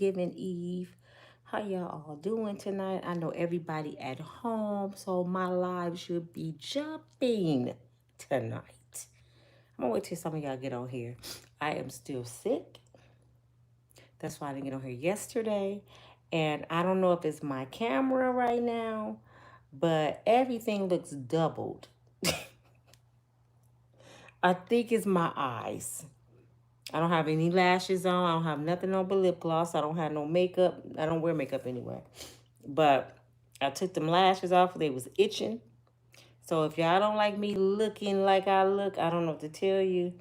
Thanksgiving Eve. How y'all all doing tonight? I know everybody at home, so my live should be jumping tonight. I'm gonna wait till some of y'all get on here. I am still sick. That's why I didn't get on here yesterday. And I don't know if it's my camera right now, but everything looks doubled. I think it's my eyes. I don't have any lashes on. I don't have nothing on but lip gloss. I don't have no makeup. I don't wear makeup anyway. But I took them lashes off. They was itching. So if y'all don't like me looking like I look, I don't know what to tell you.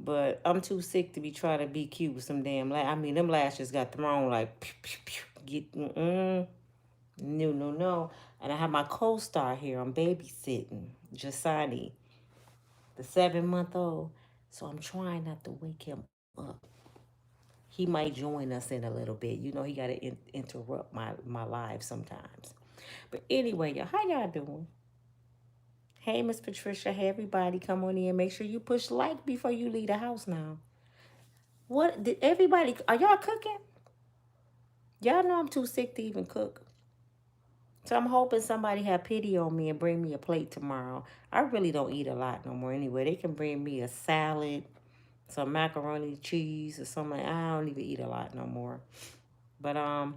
But I'm too sick to be trying to be cute with some damn I mean, them lashes got thrown like, pew, pew, pew, get, no, no, no. And I have my co-star here. I'm babysitting, Jasani, the 7-month-old. So I'm trying not to wake him up. He might join us in a little bit. You know, he got to interrupt my live sometimes. But anyway, y'all, how y'all doing? Hey, Miss Patricia. Hey, everybody. Come on in. Make sure you push like before you leave the house now. What did everybody, are y'all cooking? Y'all know I'm too sick to even cook. So I'm hoping somebody have pity on me and bring me a plate tomorrow. I really don't eat a lot no more anyway. They can bring me a salad, some macaroni cheese or something. I don't even eat a lot no more. But oh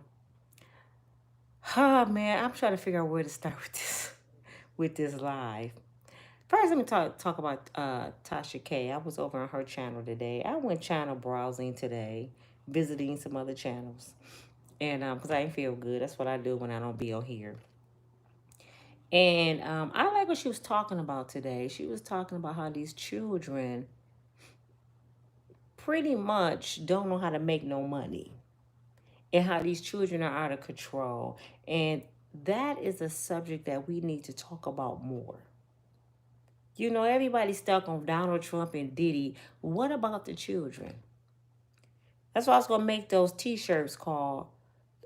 man, I'm trying to figure out where to start with this live. First, let me talk about Tasha K. I was over on her channel today. I went channel browsing today, visiting some other channels, and because I didn't feel good. That's what I do when I don't be on here. And I like what she was talking about today. She was talking about how these children pretty much don't know how to make no money, and how these children are out of control. And that is a subject that we need to talk about more. You know, everybody's stuck on Donald Trump and Diddy. What about the children? That's why I was going to make those t-shirts called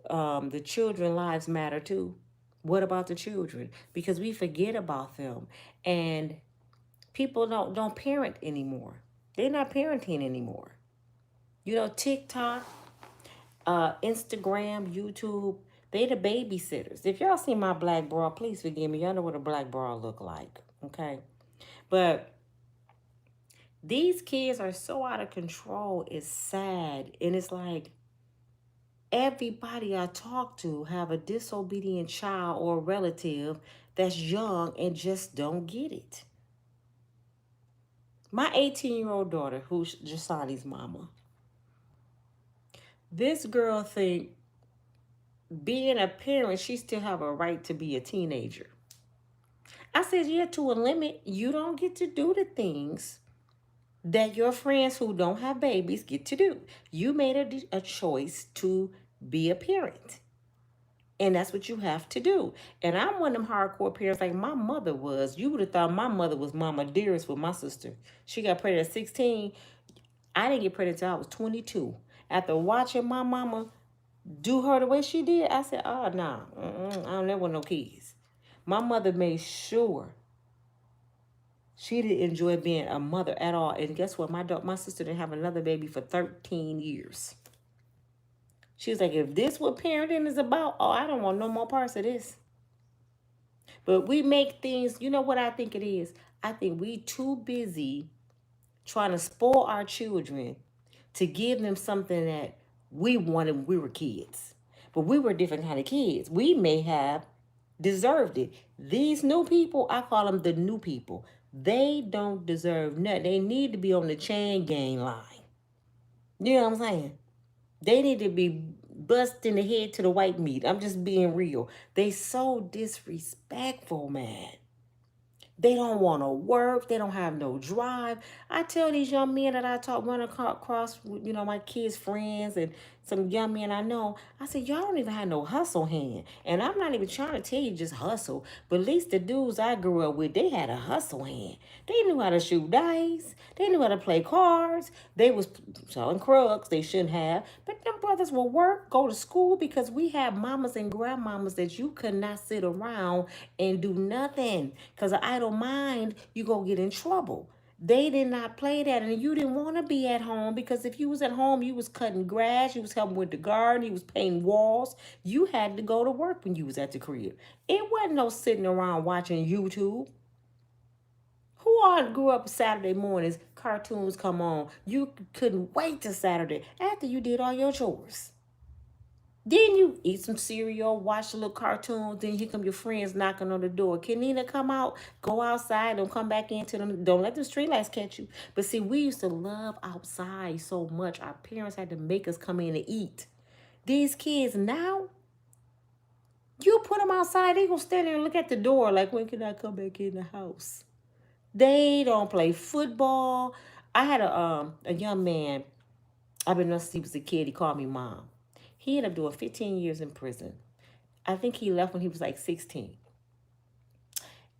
The Children Lives Matter Too. What about the children? Because we forget about them. And people don't parent anymore. They're not parenting anymore. You know, TikTok, Instagram, YouTube, they the babysitters. If y'all see my black bra, please forgive me. Y'all know what a black bra look like, okay? But these kids are so out of control. It's sad. And it's like everybody I talk to have a disobedient child or relative that's young and just don't get it. My 18-year-old daughter, who's Jasani's mama, this girl think being a parent, she still have a right to be a teenager. I said, yeah, to a limit. You don't get to do the things that your friends who don't have babies get to do. You made a choice to be a parent. And that's what you have to do. And I'm one of them hardcore parents like my mother was. You would have thought my mother was Mama Dearest with my sister. She got pregnant at 16. I didn't get pregnant until I was 22. After watching my mama do her the way she did, I said, oh, nah, I don't never want no kids. My mother made sure she didn't enjoy being a mother at all. And guess what? My sister didn't have another baby for 13 years. She was like, if this what parenting is about, oh, I don't want no more parts of this. But we make things, you know what I think it is? I think we too busy trying to spoil our children to give them something that we wanted when we were kids. But we were different kind of kids. We may have deserved it. These new people, I call them the new people. They don't deserve nothing. They need to be on the chain gang line. You know what I'm saying? They need to be bust in the head to the white meat. I'm just being real. They so disrespectful, man. They don't want to work. They don't have no drive. I tell these young men that I talk run across, you know, my kids' friends and some young men I know, I said, y'all don't even have no hustle hand. And I'm not even trying to tell you just hustle, but at least the dudes I grew up with, they had a hustle hand. They knew how to shoot dice. They knew how to play cards. They was selling drugs they shouldn't have. But them brothers will work, go to school, because we have mamas and grandmamas that you could not sit around and do nothing. Because an idle mind, you go get in trouble. They did not play that, and you didn't want to be at home because if you was at home, you was cutting grass, you was helping with the garden, you was painting walls. You had to go to work when you was at the crib. It wasn't no sitting around watching YouTube. Who all grew up Saturday mornings, cartoons come on. You couldn't wait till Saturday after you did all your chores. Then you eat some cereal, watch a little cartoon. Then here come your friends knocking on the door. Can Nina come out? Go outside. Don't come back into them. Don't let the street lights catch you. But see, we used to love outside so much. Our parents had to make us come in and eat. These kids now, you put them outside, they gonna stand there and look at the door like, when can I come back in the house? They don't play football. I had a young man. I've been since he was a kid. He called me mom. He ended up doing 15 years in prison. I think he left when he was like 16.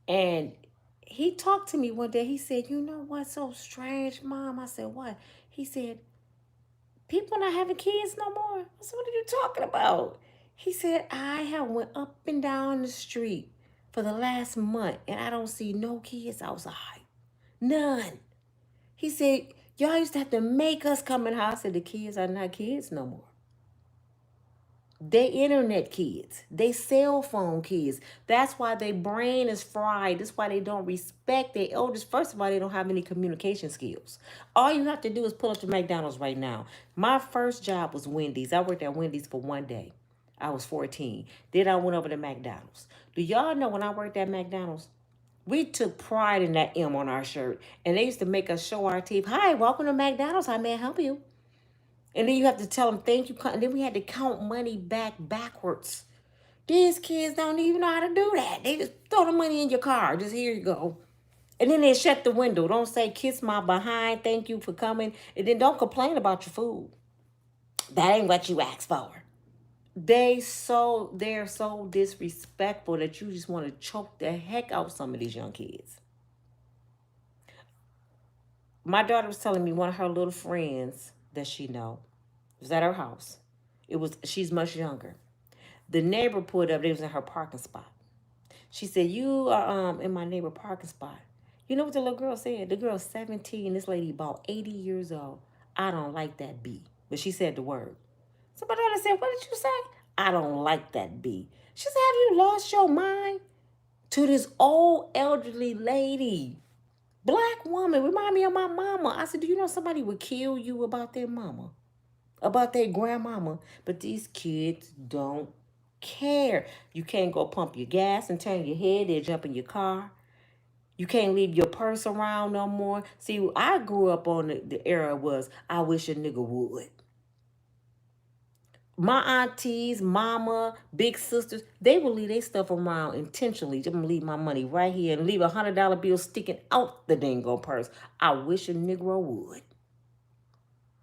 And he talked to me one day. He said, you know what's so strange, Mom? I said, what? He said, people not having kids no more. I said, what are you talking about? He said, I have went up and down the street for the last month and I don't see no kids outside. None. He said, y'all used to have to make us come in the house. I said, the kids are not kids no more. They internet kids. They cell phone kids. That's why their brain is fried. That's why they don't respect their elders. First of all, they don't have any communication skills. All you have to do is pull up to McDonald's right now. My first job was Wendy's. I worked at Wendy's for one day. I was 14. Then I went over to McDonald's. Do y'all know when I worked at McDonald's, we took pride in that M on our shirt. And they used to make us show our teeth. Hi, welcome to McDonald's. How may I help you? And then you have to tell them thank you. And then we had to count money backwards. These kids don't even know how to do that. They just throw the money in your car. Just here you go. And then they shut the window. Don't say kiss my behind. Thank you for coming. And then don't complain about your food. That ain't what you asked for. They're so disrespectful that you just want to choke the heck out some of these young kids. My daughter was telling me one of her little friends that she know was at her house. She's much younger. The neighbor pulled up. They was in her parking spot. She said, "You are in my neighbor parking spot." You know what the little girl said? The girl's 17. This lady about 80 years old. I don't like that B. But she said the word. So my daughter said, "What did you say?" I don't like that B. She said, "Have you lost your mind?" To this old elderly lady. Black woman, remind me of my mama. I said, do you know somebody would kill you about their mama? About their grandmama? But these kids don't care. You can't go pump your gas and turn your head. They'll jump in your car. You can't leave your purse around no more. See, I grew up on the era was, I wish a nigga would. My aunties, mama, big sisters, they will leave their stuff around intentionally. Just gonna leave my money right here and leave $100 bill sticking out the dingo purse. I wish a Negro would.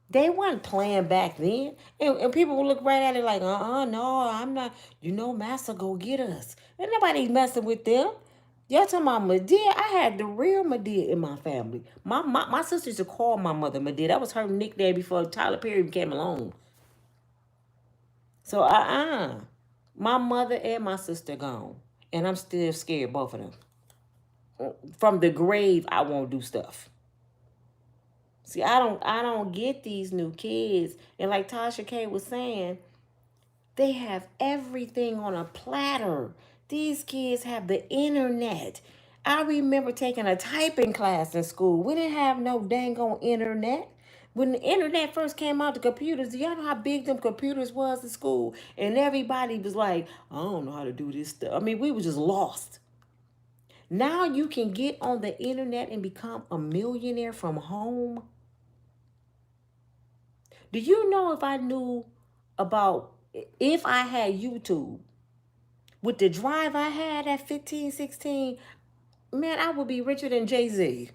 They weren't playing back then. And people would look right at it like, no, I'm not. You know, Master go get us. And nobody messing with them. Y'all talking about Medea? I had the real Medea in my family. My sister used to call my mother Medea. That was her nickname before Tyler Perry came along. So, my mother and my sister gone. And I'm still scared, both of them. From the grave, I won't do stuff. See, I don't get these new kids. And like Tasha K was saying, they have everything on a platter. These kids have the internet. I remember taking a typing class in school. We didn't have no dang on internet. When the internet first came out, the computers, do y'all know how big them computers was in school? And everybody was like, I don't know how to do this stuff. I mean, we were just lost. Now you can get on the internet and become a millionaire from home. Do you know if I knew about, if I had YouTube, with the drive I had at 15, 16, man, I would be richer than Jay-Z.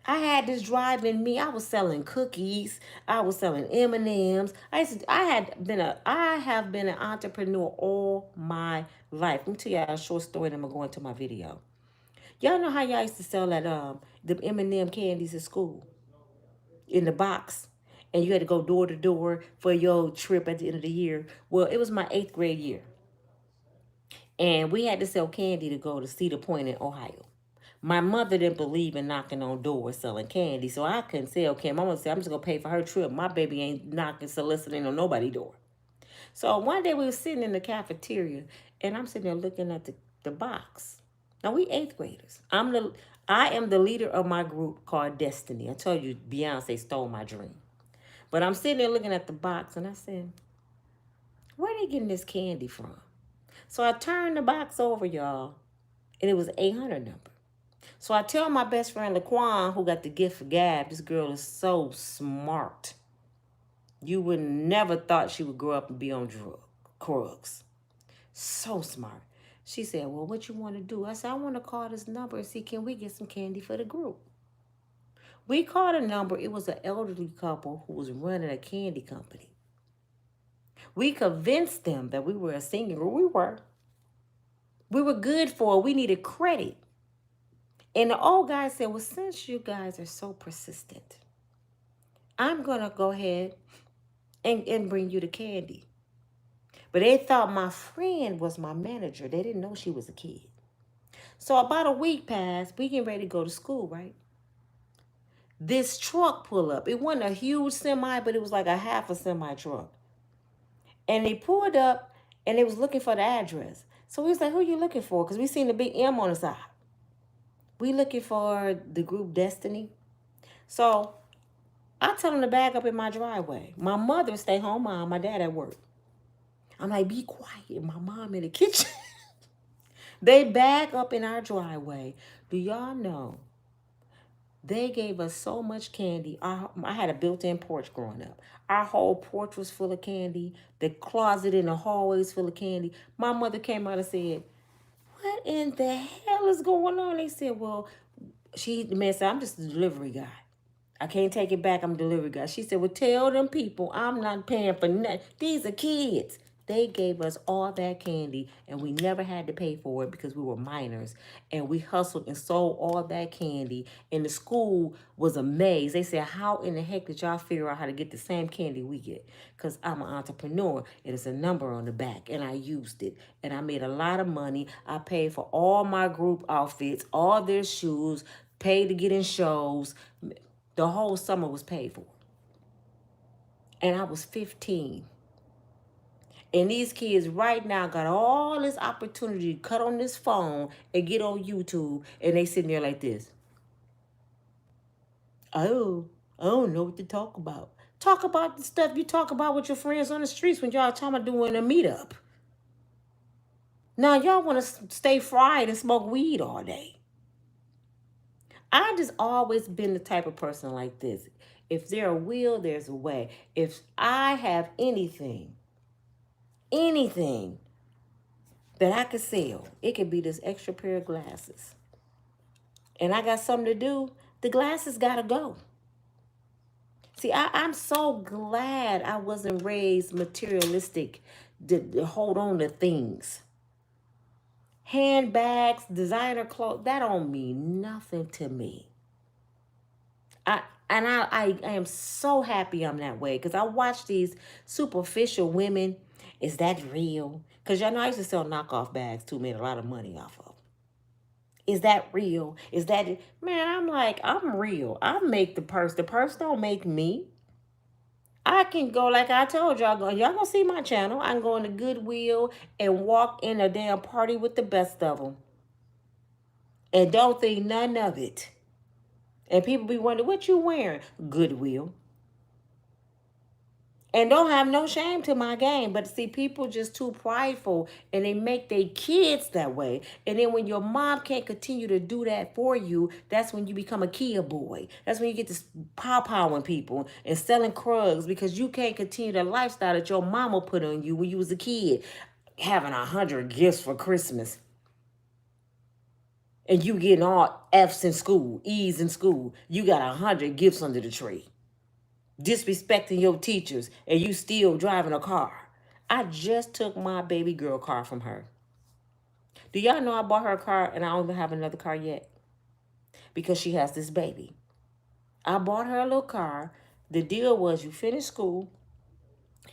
I had this drive in me. I was selling cookies. I was selling M&Ms. I have been an entrepreneur all my life. Let me tell y'all a short story and I'm going to go into my video. Y'all know how y'all used to sell that the M&M candies at school in the box, and you had to go door to door for your trip at the end of the year. Well, it was my 8th grade year, and we had to sell candy to go to Cedar Point in Ohio. My mother didn't believe in knocking on doors selling candy, so I couldn't say, okay, Mama said, I'm just going to pay for her trip. My baby ain't knocking, soliciting on nobody's door. So one day we were sitting in the cafeteria, and I'm sitting there looking at the box. Now, we eighth graders. I am the leader of my group called Destiny. I told you Beyonce stole my dream. But I'm sitting there looking at the box, and I said, where are they getting this candy from? So I turned the box over, y'all, and it was 800 number. So I tell my best friend Laquan, who got the gift for gab, this girl is so smart. You would never thought she would grow up and be on drugs. So smart. She said, well, what you want to do? I said, I want to call this number and see, can we get some candy for the group? We called a number. It was an elderly couple who was running a candy company. We convinced them that we were a singing group. We were. We were good for it. We needed credit. And the old guy said, well, since you guys are so persistent, I'm going to go ahead and bring you the candy. But they thought my friend was my manager. They didn't know she was a kid. So about a week passed. We getting ready to go to school, right? This truck pull up. It wasn't a huge semi, but it was like a half a semi truck. And they pulled up, and they was looking for the address. So we was like, who are you looking for? Because we seen the big M on the side. We looking for the group Destiny. So I tell them to back up in my driveway. My mother stay home, my dad at work. I'm like, be quiet. My mom in the kitchen. They back up in our driveway. Do y'all know? They gave us so much candy. I had a built-in porch growing up. Our whole porch was full of candy. The closet in the hallway was full of candy. My mother came out and said, what in the hell is going on? They said, well, the man said, I'm just a delivery guy. I can't take it back. I'm a delivery guy. She said, well, tell them people I'm not paying for nothing. These are kids. They gave us all that candy, and we never had to pay for it because we were minors. And we hustled and sold all that candy. And the school was amazed. They said, how in the heck did y'all figure out how to get the same candy we get? Because I'm an entrepreneur. It is a number on the back, and I used it. And I made a lot of money. I paid for all my group outfits, all their shoes, paid to get in shows. The whole summer was paid for. And I was 15. And these kids right now got all this opportunity to cut on this phone and get on YouTube, and they sitting there like this. Oh, I don't know what to talk about. Talk about the stuff you talk about with your friends on the streets when y'all talking about doing a meetup. Now y'all want to stay fried and smoke weed all day. I just always been the type of person like this. If there's a will, there's a way. If I have anything that I could sell, it could be this extra pair of glasses. And I got something to do, the glasses gotta go. See, I'm so glad I wasn't raised materialistic to hold on to things. Handbags, designer clothes, that don't mean nothing to me. I am so happy I'm that way because I watch these superficial women. Is that real? Because y'all know I used to sell knockoff bags too, made a lot of money off of. Is that real? Is that it? Man, I'm like, I'm real. I make the purse. The purse don't make me. I can go, like I told y'all gonna see my channel. I can go into Goodwill and walk in a damn party with the best of them. And don't think none of it. And people be wondering, what you wearing? Goodwill. And don't have no shame to my game. But see, people just too prideful and they make their kids that way. And then when your mom can't continue to do that for you, that's when you become a Kia boy. That's when you get to pow-powing people and selling Krugs because you can't continue the lifestyle that your mama put on you when you was a kid. Having 100 gifts for Christmas. And you getting all F's in school, E's in school. You got 100 gifts under the tree. Disrespecting your teachers, and you still driving a car. I just took my baby girl car from her. Do y'all know I bought her a car and I don't even have another car yet? Because she has this baby. I bought her a little car. The deal was you finish school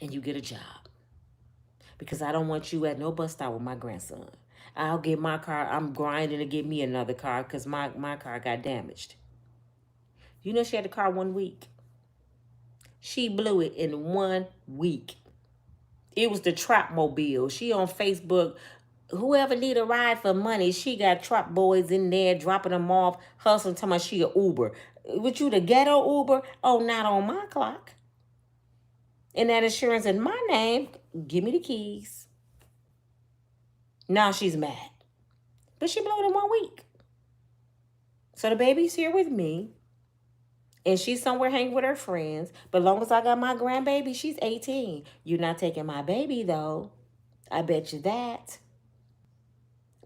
and you get a job. Because I don't want you at no bus stop with my grandson. I'll get my car. I'm grinding to get me another car because my car got damaged. You know she had the car 1 week. She blew it in 1 week. It was the trap mobile. She on Facebook. Whoever need a ride for money, she got trap boys in there dropping them off, hustling, talking about she a Uber. With you the ghetto Uber? Oh, not on my clock. And that insurance in my name. Give me the keys. Now she's mad. But she blew it in 1 week. So the baby's here with me. And she's somewhere hanging with her friends. But long as I got my grandbaby, she's 18. You're not taking my baby, though. I bet you that.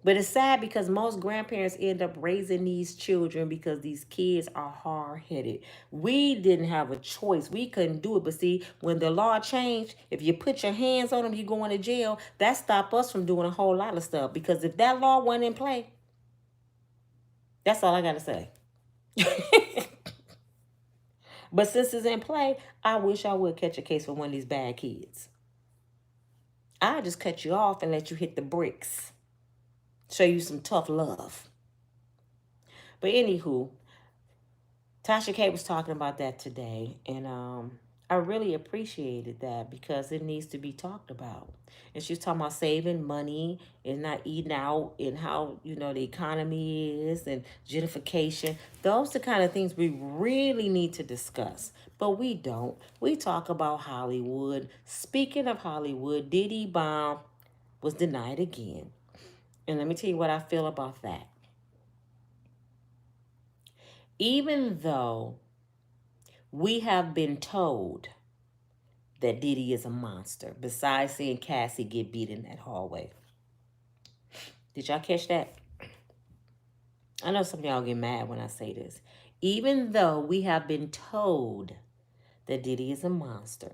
But it's sad because most grandparents end up raising these children because these kids are hard-headed. We didn't have a choice. We couldn't do it. But see, when the law changed, if you put your hands on them, you go into jail. That stopped us from doing a whole lot of stuff. Because if that law wasn't in play, that's all I got to say. But since it's in play, I wish I would catch a case for one of these bad kids. I just cut you off and let you hit the bricks. Show you some tough love. But anywho, Tasha K was talking about that today, and I really appreciated that because it needs to be talked about. And she was talking about saving money and not eating out and how, the economy is and gentrification. Those are the kind of things we really need to discuss. But we don't. We talk about Hollywood. Speaking of Hollywood, Diddy Bond was denied again. And let me tell you what I feel about that. Even though we have been told that Diddy is a monster, besides seeing Cassie get beat in that hallway. Did y'all catch that? I know some of y'all get mad when I say this. Even though we have been told that Diddy is a monster,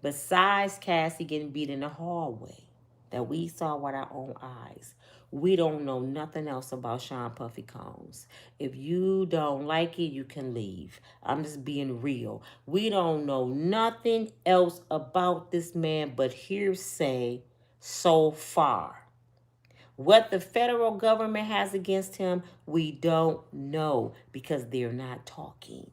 besides Cassie getting beat in the hallway that we saw with our own eyes, we don't know nothing else about Sean Puffy Combs. If you don't like it, you can leave. I'm just being real. We don't know nothing else about this man but hearsay so far. What the federal government has against him, we don't know because they're not talking.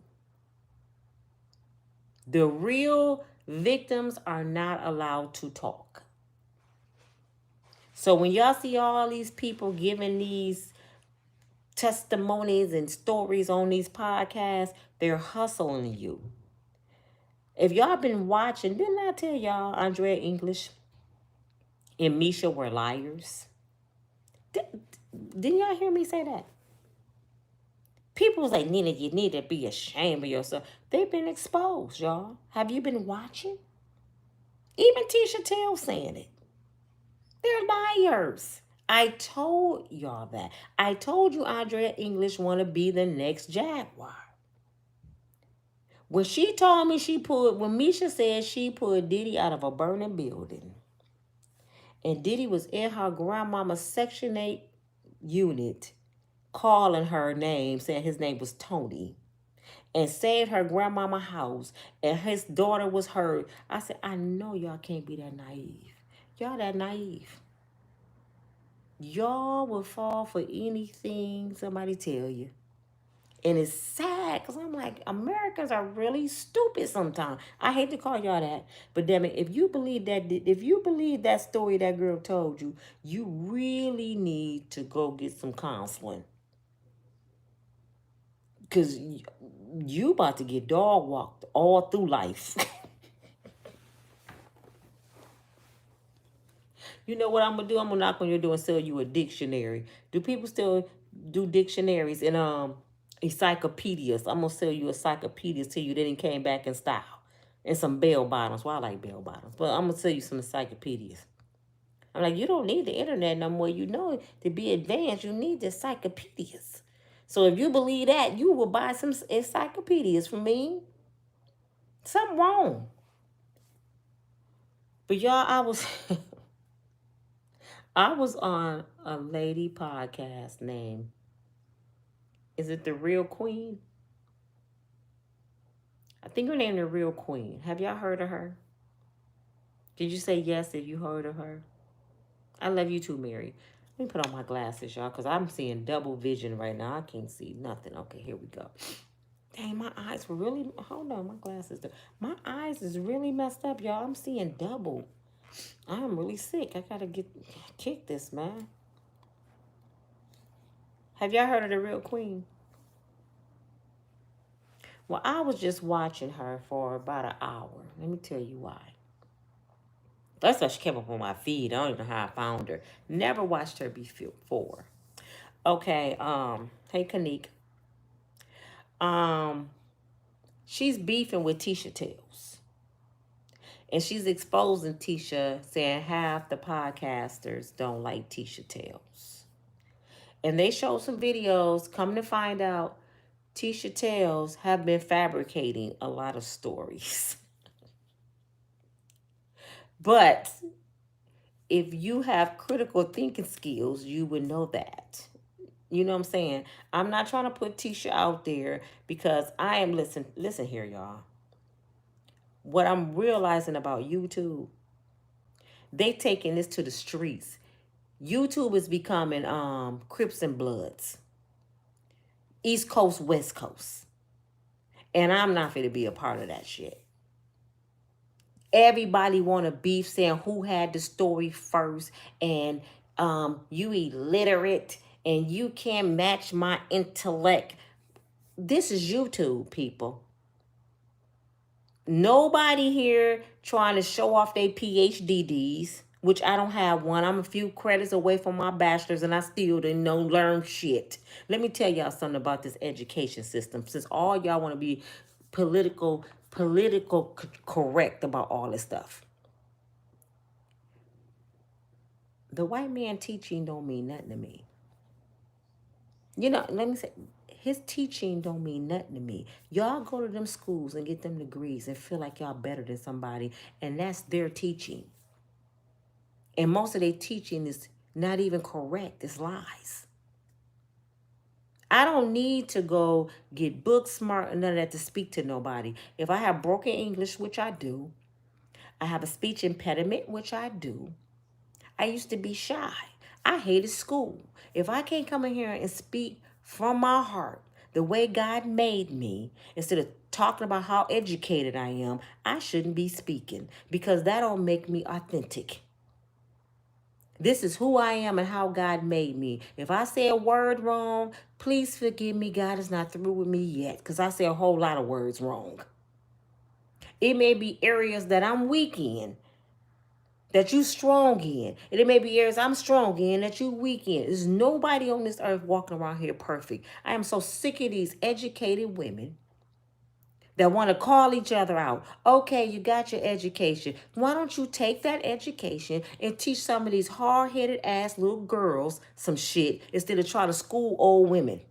The real victims are not allowed to talk. So when y'all see all these people giving these testimonies and stories on these podcasts, they're hustling you. If y'all been watching, didn't I tell y'all Andrea English and Misha were liars? Didn't y'all hear me say that? People say, Nina, you need to be ashamed of yourself. They've been exposed, y'all. Have you been watching? Even Tisha Tell saying it. They're liars. I told y'all that. I told you Andrea English want to be the next Jaguar. When she told me when Misha said she pulled Diddy out of a burning building, and Diddy was in her grandmama's Section 8 unit calling her name, saying his name was Tony, and saved her grandmama house, and his daughter was hurt, I said, I know y'all can't be that naive. Y'all that naive. Y'all will fall for anything somebody tell you. And it's sad because I'm like, Americans are really stupid sometimes. I hate to call y'all that, but damn it, if you believe that story that girl told you, you really need to go get some counseling. Because you about to get dog walked all through life. You know what I'm going to do? I'm going to knock on your door and sell you a dictionary. Do people still do dictionaries and encyclopedias? I'm going to sell you encyclopedias till you then came back in style. And some bell bottoms. Well, I like bell bottoms. But I'm going to sell you some encyclopedias. I'm like, you don't need the internet no more. You know, to be advanced, you need the encyclopedias. So if you believe that, you will buy some encyclopedias from me. Something wrong. But y'all, I was on a lady podcast named, is it The Real Queen? I think her name The Real Queen. Have y'all heard of her? Did you say yes if you heard of her? I love you too, Mary. Let me put on my glasses, y'all, because I'm seeing double vision right now. I can't see nothing. Okay, here we go. Dang, my eyes were really. Hold on, my glasses. My eyes is really messed up, y'all. I'm seeing double. I'm really sick. I gotta kick this, man. Have y'all heard of the Real Queen? Well, I was just watching her for about an hour. Let me tell you why. That's how she came up on my feed. I don't even know how I found her. Never watched her before. Okay, hey Kanik. Um, she's beefing with Tisha Tales. And she's exposing Tisha, saying half the podcasters don't like Tisha Tales. And they showed some videos, come to find out Tisha Tales have been fabricating a lot of stories. But if you have critical thinking skills, you would know that. You know what I'm saying? I'm not trying to put Tisha out there because I am listen here, y'all. What I'm realizing about YouTube, they taking this to the streets. YouTube is becoming Crips and Bloods. East Coast, West Coast. And I'm not going to be a part of that shit. Everybody want to beef saying who had the story first, and you illiterate and you can't match my intellect. This is YouTube, people. Nobody here trying to show off their PhDs, which I don't have one. I'm a few credits away from my bachelor's and I still didn't know learn shit. Let me tell y'all something about this education system. Since all y'all want to be political correct about all this stuff. The white man teaching don't mean nothing to me. You know, let me say, his teaching don't mean nothing to me. Y'all go to them schools and get them degrees and feel like y'all better than somebody, and that's their teaching. And most of their teaching is not even correct. It's lies. I don't need to go get book smart and none of that to speak to nobody. If I have broken English, which I do, I have a speech impediment, which I do. I used to be shy. I hated school. If I can't come in here and speak from my heart, the way God made me, instead of talking about how educated I am, I shouldn't be speaking because that don't make me authentic. This is who I am and how God made me. If I say a word wrong, please forgive me. God is not through with me yet because I say a whole lot of words wrong. It may be areas that I'm weak in, that you strong in. And it may be areas I'm strong in that you weak in. There's nobody on this earth walking around here perfect. I am so sick of these educated women that want to call each other out. Okay, you got your education. Why don't you take that education and teach some of these hard-headed ass little girls some shit instead of trying to school old women?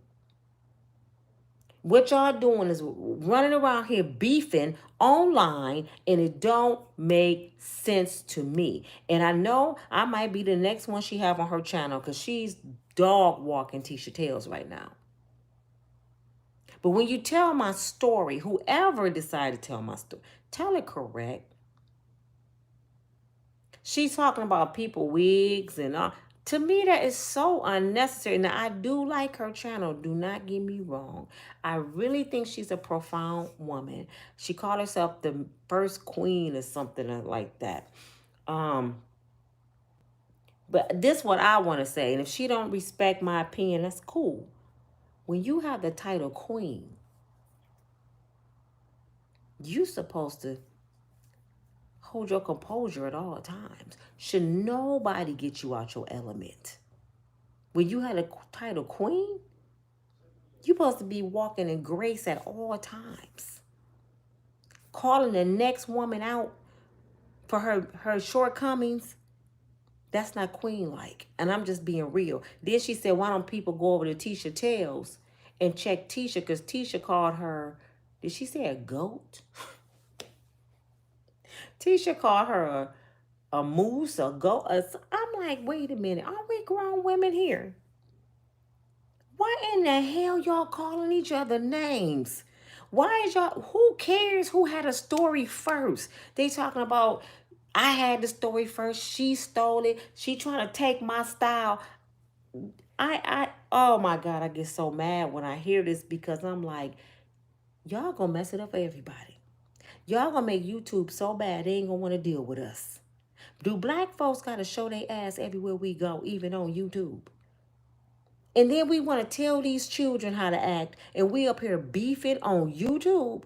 What y'all doing is running around here beefing online, and it don't make sense to me. And I know I might be the next one she have on her channel because she's dog walking Tisha Tales right now. But when you tell my story, whoever decided to tell my story, tell it correct. She's talking about people wigs and all. To me, that is so unnecessary. Now, I do like her channel. Do not get me wrong. I really think she's a profound woman. She called herself the first queen or something like that. But this is what I want to say. And if she don't respect my opinion, that's cool. When you have the title queen, you supposed to hold your composure at all times. Should nobody get you out your element. When you had a title queen, you're supposed to be walking in grace at all times. Calling the next woman out for her shortcomings, that's not queen-like. And I'm just being real. Then she said, why don't people go over to Tisha Tales and check Tisha? Because Tisha called her, did she say a goat? Tisha called her a moose, a goat. I'm like, wait a minute. Are we grown women here? Why in the hell y'all calling each other names? Why is y'all, who cares who had a story first? They talking about I had the story first. She stole it. She trying to take my style. Oh my God, I get so mad when I hear this because I'm like, y'all gonna mess it up for everybody. Y'all gonna make YouTube so bad they ain't gonna want to deal with us. Do black folks gotta show their ass everywhere we go, even on YouTube? And then we want to tell these children how to act, and we up here beefing on YouTube.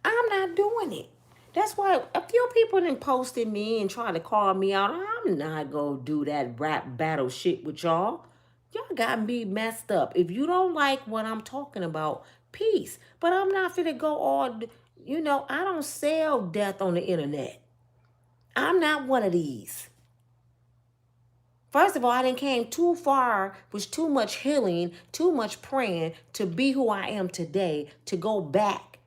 I'm not doing it. That's why a few people done posted me and tried to call me out. I'm not gonna do that rap battle shit with y'all. Y'all got me messed up. If you don't like what I'm talking about, peace. But I'm not finna go all, I don't sell death on the internet. I'm not one of these. First of all, I didn't came too far, was too much healing, too much praying to be who I am today, to go back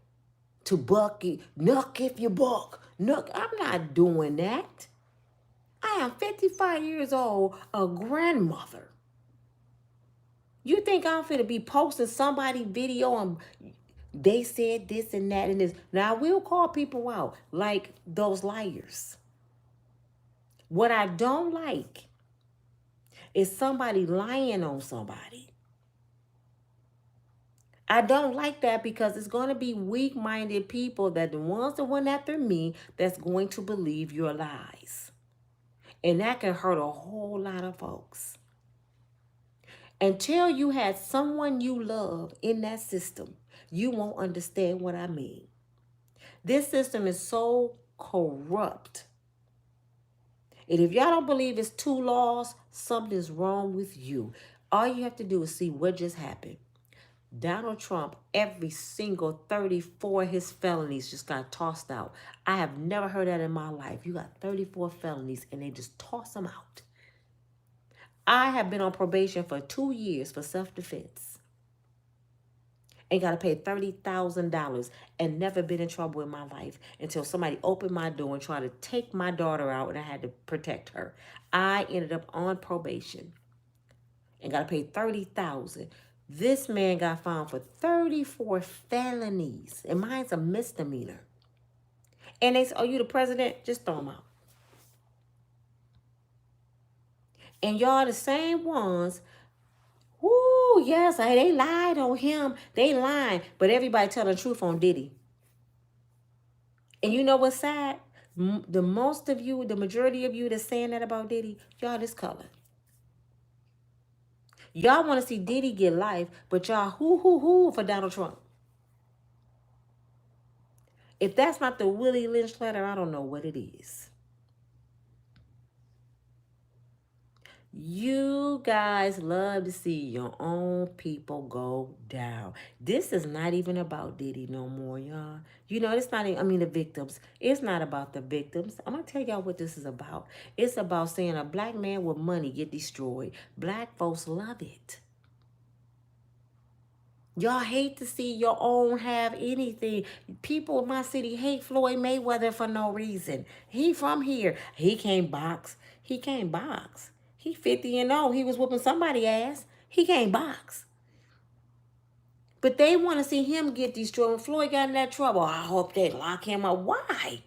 to Bucky, nuck if you buck, nuck. I'm not doing that. I am 55 years old, a grandmother. You think I'm finna be posting somebody video and they said this and that and this. Now, I will call people out like those liars. What I don't like is somebody lying on somebody. I don't like that because it's going to be weak-minded people that the ones that went after me that's going to believe your lies. And that can hurt a whole lot of folks. Until you had someone you love in that system, you won't understand what I mean. This system is so corrupt. And if y'all don't believe it's two laws, something's wrong with you. All you have to do is see what just happened. Donald Trump, every single 34 of his felonies just got tossed out. I have never heard that in my life. You got 34 felonies and they just toss them out. I have been on probation for 2 years for self-defense and got to pay $30,000 and never been in trouble in my life until somebody opened my door and tried to take my daughter out and I had to protect her. I ended up on probation and got to pay $30,000. This man got found for 34 felonies, and mine's a misdemeanor. And they say, "Oh, you the president? Just throw him out." And y'all the same ones. Whoo, yes, they lied on him. They lying, but everybody telling the truth on Diddy. And you know what's sad? The most of you, the majority of you that's saying that about Diddy, y'all this color. Y'all want to see Diddy get life, but y'all hoo for Donald Trump. If that's not the Willie Lynch letter, I don't know what it is. You guys love to see your own people go down. This is not even about Diddy no more, y'all. It's not even, the victims. It's not about the victims. I'm going to tell y'all what this is about. It's about seeing a black man with money get destroyed. Black folks love it. Y'all hate to see your own have anything. People in my city hate Floyd Mayweather for no reason. He from here. He can't box. He can't box. He 50 and 0. He was whooping somebody's ass. He can't box. But they want to see him get destroyed. When Floyd got in that trouble, I hope they lock him up. Why?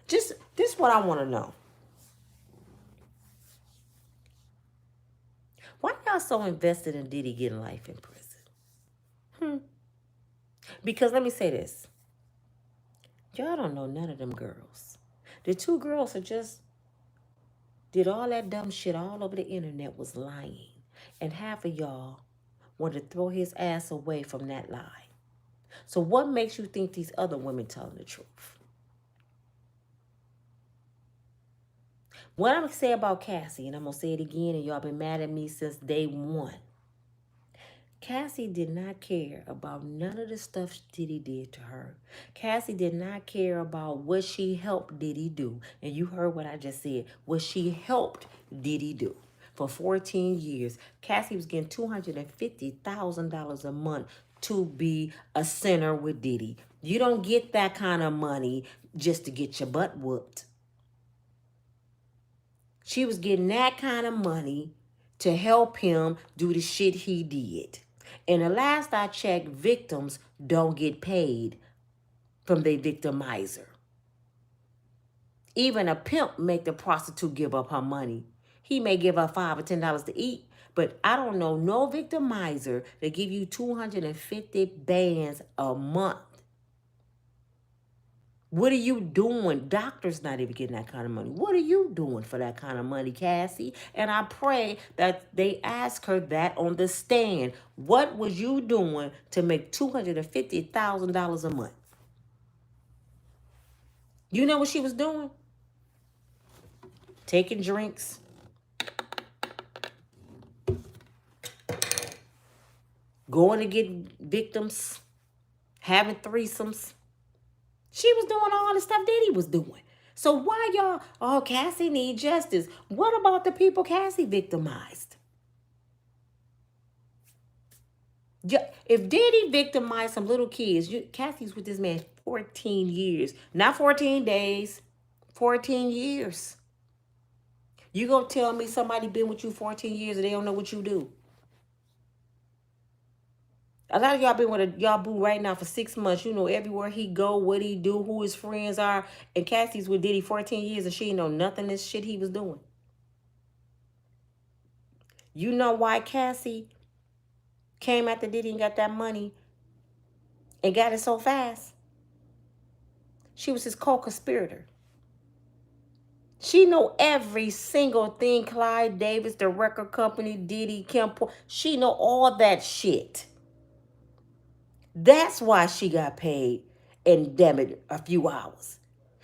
This is what I want to know. Why y'all so invested in Diddy getting life in prison? Because let me say this. Y'all don't know none of them girls. The two girls that just did all that dumb shit all over the internet was lying. And half of y'all wanted to throw his ass away from that lie. So what makes you think these other women telling the truth? What I'm going to say about Cassie, and I'm going to say it again, and y'all been mad at me since day one. Cassie did not care about none of the stuff Diddy did to her. Cassie did not care about what she helped Diddy do. And you heard what I just said. What she helped Diddy do. For 14 years, Cassie was getting $250,000 a month to be a sinner with Diddy. You don't get that kind of money just to get your butt whooped. She was getting that kind of money to help him do the shit he did. And the last I checked, victims don't get paid from their victimizer. Even a pimp make the prostitute give up her money. He may give her $5 or $10 to eat, but I don't know no victimizer that give you 250 bands a month. What are you doing? Doctors not even getting that kind of money. What are you doing for that kind of money, Cassie? And I pray that they ask her that on the stand. What was you doing to make $250,000 a month? You know what she was doing? Taking drinks, going to get victims, having threesomes. She was doing all the stuff Diddy was doing. So why y'all, oh, Cassie need justice. What about the people Cassie victimized? If Diddy victimized some little kids, Cassie's with this man 14 years. Not 14 days, 14 years. You gonna tell me somebody been with you 14 years and they don't know what you do? A lot of y'all been with y'all boo right now for 6 months. You know everywhere he go, what he do, who his friends are. And Cassie's with Diddy 14 years and she ain't know nothing of this shit he was doing. You know why Cassie came after Diddy and got that money and got it so fast? She was his co-conspirator. She know every single thing. Clyde Davis, the record company, Diddy, Kim. She know all that shit. That's why she got paid in, damn it, a few hours.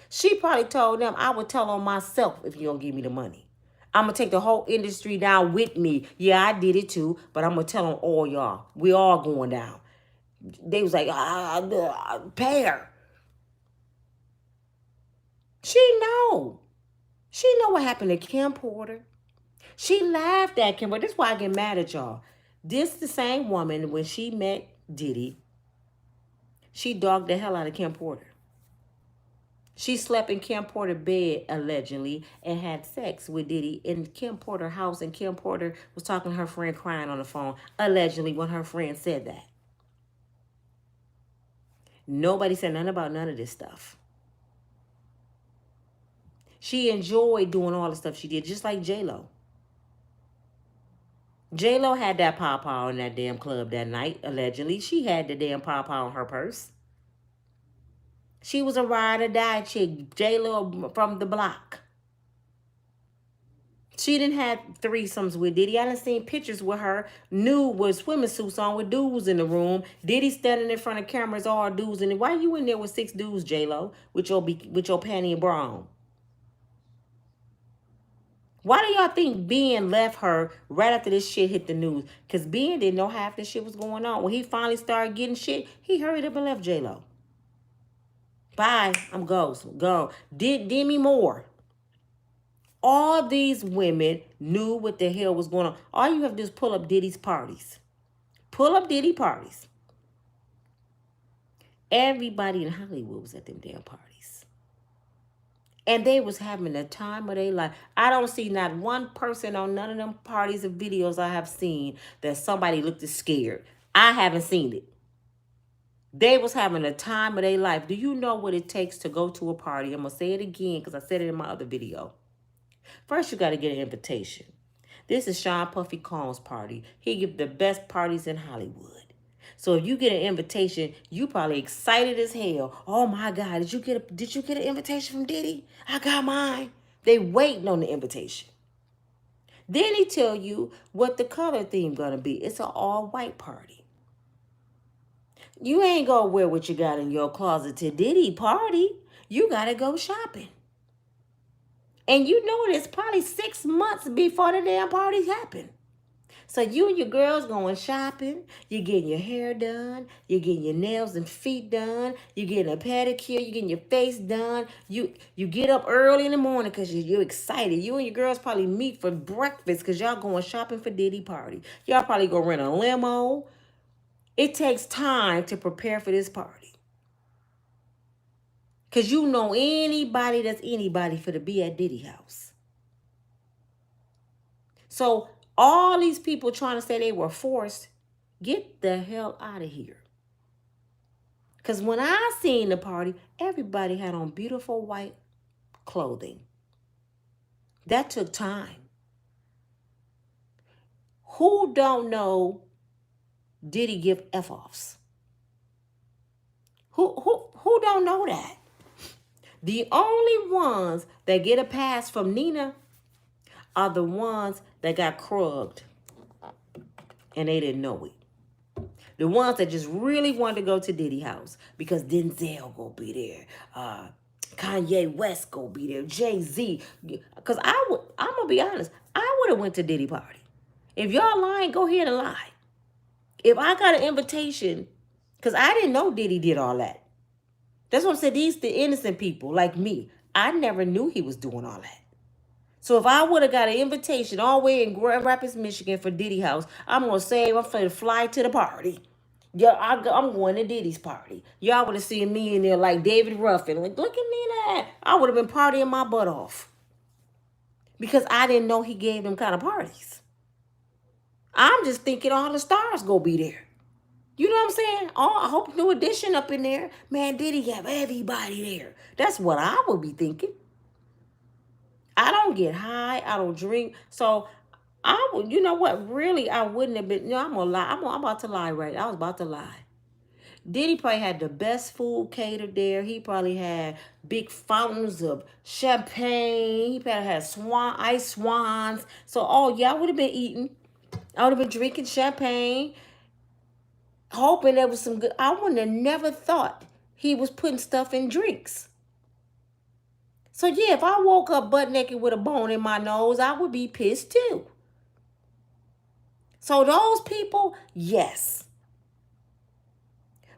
She probably told them, I would tell on myself if you don't give me the money. I'm going to take the whole industry down with me. Yeah, I did it too, but I'm going to tell on all y'all. We all going down. They was like, pay her. She know. She know what happened to Kim Porter. She laughed at Kim Porter. This is why I get mad at y'all. This the same woman, when she met Diddy, she dogged the hell out of Kim Porter. She slept in Kim Porter's bed, allegedly, and had sex with Diddy in Kim Porter's house. And Kim Porter was talking to her friend crying on the phone, allegedly, when her friend said that. Nobody said nothing about none of this stuff. She enjoyed doing all the stuff she did, just like J-Lo. J-Lo had that pow-pow in that damn club that night, allegedly. She had the damn pow-pow in her purse. She was a ride or die chick, J-Lo from the block. She didn't have threesomes with Diddy. I done seen pictures with her nude with swimming suits on with dudes in the room. Diddy standing in front of cameras, all dudes in it. Why you in there with 6 dudes, J-Lo, with your panty and bra on? Why do y'all think Ben left her right after this shit hit the news? Because Ben didn't know half this shit was going on. When he finally started getting shit, he hurried up and left J-Lo. Bye. I'm ghost. Go. Demi Moore. All these women knew what the hell was going on. All you have to do is pull up Diddy's parties. Pull up Diddy parties. Everybody in Hollywood was at them damn parties. And they was having the time of their life. I don't see not one person on none of them parties or videos I have seen that somebody looked scared. I haven't seen it. They was having the time of their life. Do you know what it takes to go to a party? I'm going to say it again because I said it in my other video. First, you got to get an invitation. This is Sean Puffy Combs' party. He gives the best parties in Hollywood. So if you get an invitation, you probably excited as hell. Oh my God, did you get an invitation from Diddy? I got mine. They waiting on the invitation. Then he tell you what the color theme gonna be. It's an all-white party. You ain't gonna wear what you got in your closet to Diddy party. You gotta go shopping. And you know it's probably 6 months before the damn parties happen. So you and your girls going shopping, you're getting your hair done, you're getting your nails and feet done, you're getting a pedicure, you're getting your face done. You get up early in the morning because you're excited. You and your girls probably meet for breakfast because y'all going shopping for Diddy party. Y'all probably go rent a limo. It takes time to prepare for this party. Because you know anybody that's anybody for to be at Diddy house. So all these people trying to say they were forced, get the hell out of here. Because when I seen the party, everybody had on beautiful white clothing. That took time. Who don't know Diddy give F-offs? Who don't know that? The only ones that get a pass from Nina are the ones that got crugged and they didn't know it. The ones that just really wanted to go to Diddy house because Denzel go be there. Kanye West go be there. Jay-Z. Because I'm going to be honest, I would have went to Diddy party. If y'all lying, go ahead and lie. If I got an invitation, because I didn't know Diddy did all that. That's what I'm saying. These the innocent people like me. I never knew he was doing all that. So if I would have got an invitation all the way in Grand Rapids, Michigan for Diddy house, I'm going to say I'm going to fly to the party. Yeah, I'm going to Diddy's party. Y'all would have seen me in there like David Ruffin. Like, look at me now. I would have been partying my butt off. Because I didn't know he gave them kind of parties. I'm just thinking all the stars go be there. You know what I'm saying? Oh, I hope New Edition up in there. Man, Diddy have everybody there. That's what I would be thinking. I don't get high. I don't drink. So I would, you know what? Really, I wouldn't have been. I'm gonna lie. I'm about to lie, right? I was about to lie. Diddy probably had the best food catered there. He probably had big fountains of champagne. He probably had ice swans. So, oh yeah, I would have been eating. I would have been drinking champagne, hoping there was some good. I wouldn't have never thought he was putting stuff in drinks. So yeah, if I woke up butt naked with a bone in my nose, I would be pissed too. So those people, yes.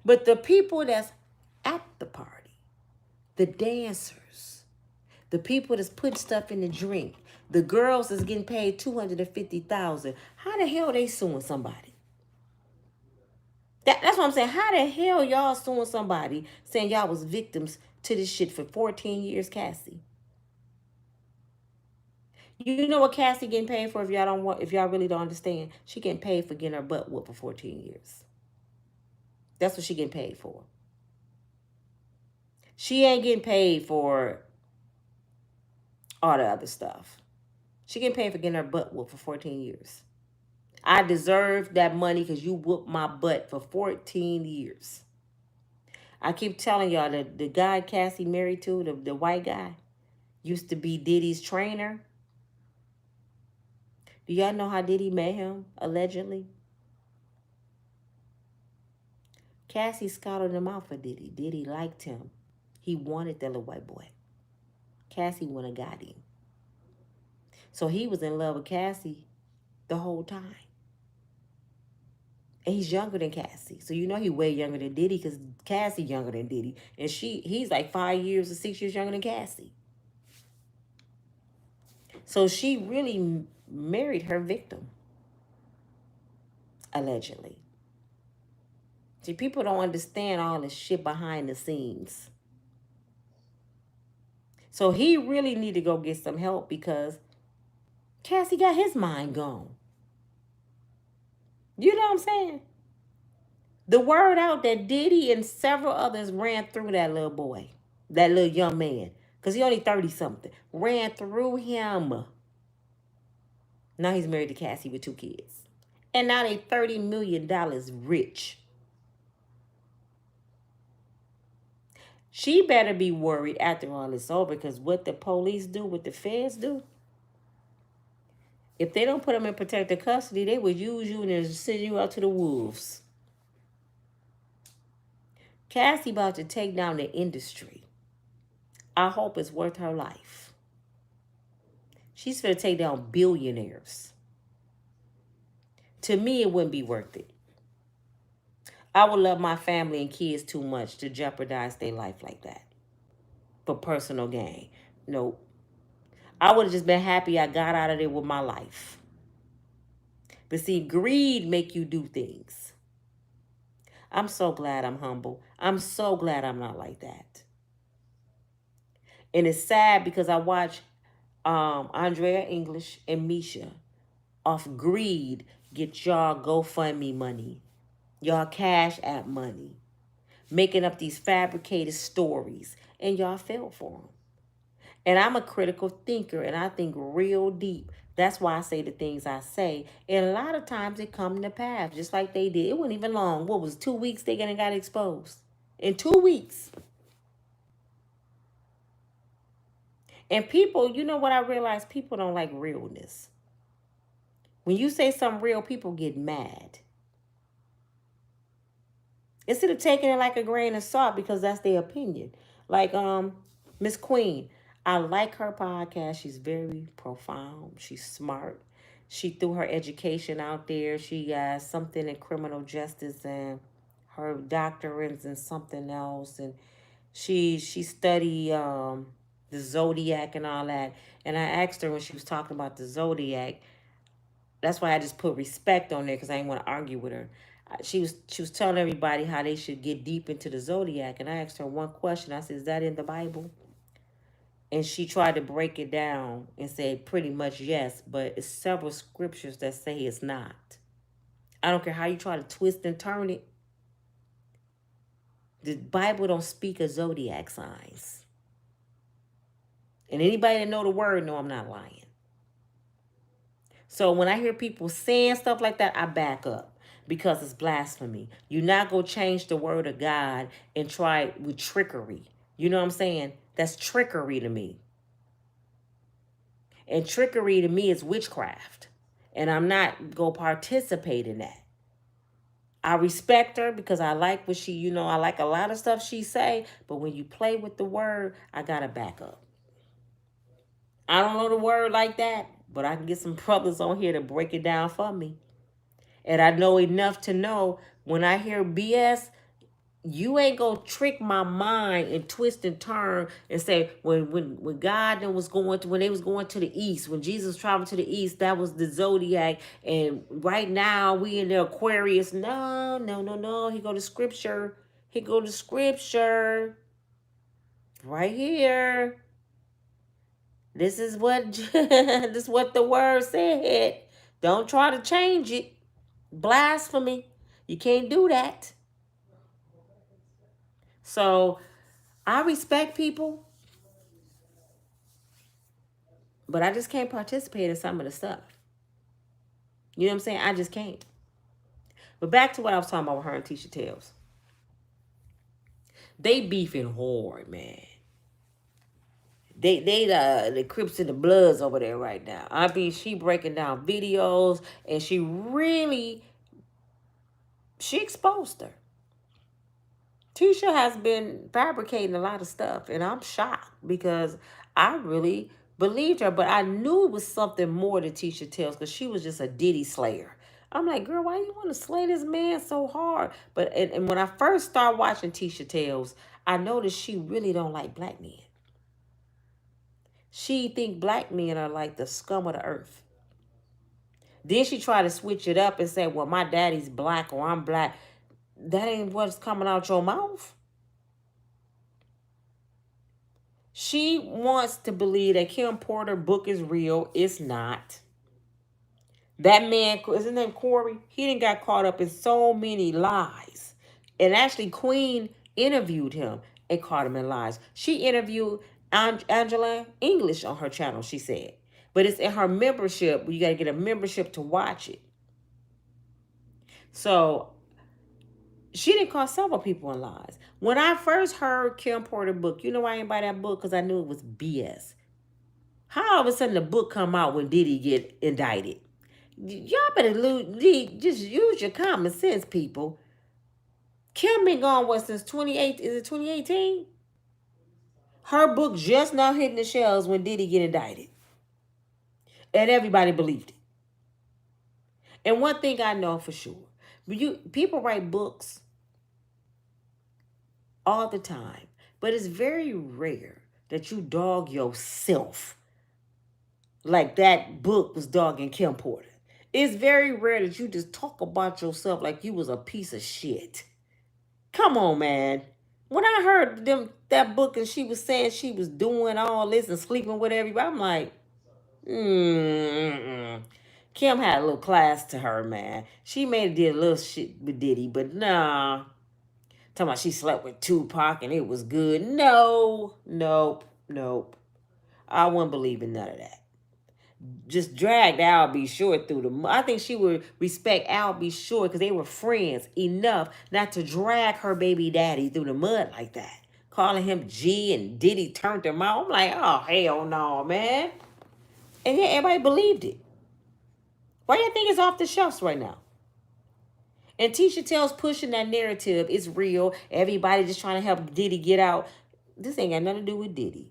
But the people that's at the party, the dancers, the people that's putting stuff in the drink, the girls that's getting paid $250,000, how the hell they suing somebody? That's what I'm saying. How the hell y'all suing somebody saying y'all was victims to this shit for 14 years, Cassie? You know what Cassie getting paid for if y'all really don't understand? She getting paid for getting her butt whooped for 14 years. That's what she getting paid for. She ain't getting paid for all the other stuff. She getting paid for getting her butt whooped for 14 years. I deserve that money because you whooped my butt for 14 years. I keep telling y'all that the guy Cassie married to, the white guy, used to be Diddy's trainer. Do y'all know how Diddy met him, allegedly? Cassie scouted him out for Diddy. Diddy liked him. He wanted that little white boy. Cassie went and got him. So he was in love with Cassie the whole time. And he's younger than Cassie. So you know he's way younger than Diddy because Cassie younger than Diddy. And he's like 5 years or 6 years younger than Cassie. So she really married her victim. Allegedly. See, people don't understand all the shit behind the scenes. So he really need to go get some help because Cassie got his mind gone. You know what I'm saying? The word out that Diddy and several others ran through that little boy, that little young man, because he only 30-something, ran through him. Now he's married to Cassie with 2 kids. And now they $30 million rich. She better be worried after all this over because what the police do, what the feds do, if they don't put them in protective custody, they would use you and send you out to the wolves. Cassie about to take down the industry. I hope it's worth her life. She's going to take down billionaires. To me, it wouldn't be worth it. I would love my family and kids too much to jeopardize their life like that for personal gain. Nope. I would have just been happy I got out of there with my life. But see, greed make you do things. I'm so glad I'm humble. I'm so glad I'm not like that. And it's sad because I watch Andrea English and Misha off greed get y'all GoFundMe money, y'all Cash App money, making up these fabricated stories, and y'all fell for them. And I'm a critical thinker and I think real deep. That's why I say the things I say. And a lot of times it come to pass, just like they did. It wasn't even long. What was it, 2 weeks they gonna got exposed? In 2 weeks. And people, you know what I realize? People don't like realness. When you say something real, people get mad. Instead of taking it like a grain of salt because that's their opinion. Like Miss Queen, I like her podcast. She's very profound. She's smart. She threw her education out there. She got something in criminal justice and her doctorates and something else. And she studied the zodiac and all that. And I asked her when she was talking about the zodiac. That's why I just put respect on there because I didn't want to argue with her. She was telling everybody how they should get deep into the zodiac, and I asked her one question. I said, "Is that in the Bible?" And she tried to break it down and said pretty much yes, but it's several scriptures that say it's not. I don't care how you try to twist and turn it. The Bible don't speak of zodiac signs, and anybody that know the word know I'm not lying. So when I hear people saying stuff like that, I back up because it's blasphemy. You're not going to change the word of God and try it with trickery. You know what I'm saying? That's trickery to me. And trickery to me is witchcraft. And I'm not going to participate in that. I respect her because I like what I like a lot of stuff she say. But when you play with the word, I got to back up. I don't know the word like that, but I can get some brothers on here to break it down for me. And I know enough to know when I hear BS, you ain't gonna trick my mind and twist and turn and say when God was going to when they was going to the east, when Jesus traveled to the east, that was the zodiac, and right now we in the Aquarius. No, no, no, no. He go to scripture. He go to scripture. Right here. This is what this is what the word said. Don't try to change it. Blasphemy. You can't do that. So I respect people, but I just can't participate in some of the stuff. You know what I'm saying? I just can't. But back to what I was talking about with her and Tisha Tales. They beefing hard, man. They the Crips and the Bloods over there right now. I mean, she breaking down videos and she exposed her. Tisha has been fabricating a lot of stuff, and I'm shocked because I really believed her, but I knew it was something more to Tisha Tales because she was just a Diddy slayer. I'm like, girl, why you want to slay this man so hard? But and when I first started watching Tisha Tales, I noticed she really don't like black men. She think black men are like the scum of the earth. Then she tried to switch it up and say, well, my daddy's black or I'm black. That ain't what's coming out your mouth. She wants to believe that Kim Porter book is real. It's not. That man, is his name Corey? He didn't got caught up in so many lies. And actually, Queen interviewed him and caught him in lies. She interviewed Angela English on her channel, she said. But it's in her membership. You got to get a membership to watch it. So she didn't call several people in lies. When I first heard Kim Porter book, you know why I didn't buy that book? Because I knew it was BS. How all of a sudden the book come out when Diddy get indicted? Y'all better just use your common sense, people. Kim been gone since 28? Is it 2018? Her book just now hitting the shelves when Diddy get indicted, and everybody believed it. And one thing I know for sure, people write books all the time, but it's very rare that you dog yourself like that book was dogging Kim Porter. It's very rare that you just talk about yourself like you was a piece of shit. Come on, man. When I heard that book and she was saying she was doing all this and sleeping with everybody, I'm like, Kim had a little class to her, man. She may have did a little shit with Diddy, but nah. Talking about she slept with Tupac and it was good. No, nope, nope. I wouldn't believe in none of that. Just dragged Al B. Short through the mud. I think she would respect Al B. Short because they were friends enough not to drag her baby daddy through the mud like that. Calling him G and Diddy turned him out. I'm like, oh, hell no, man. And yeah, everybody believed it. Why do you think it's off the shelves right now? And Tisha Tell's pushing that narrative. It's real. Everybody just trying to help Diddy get out. This ain't got nothing to do with Diddy.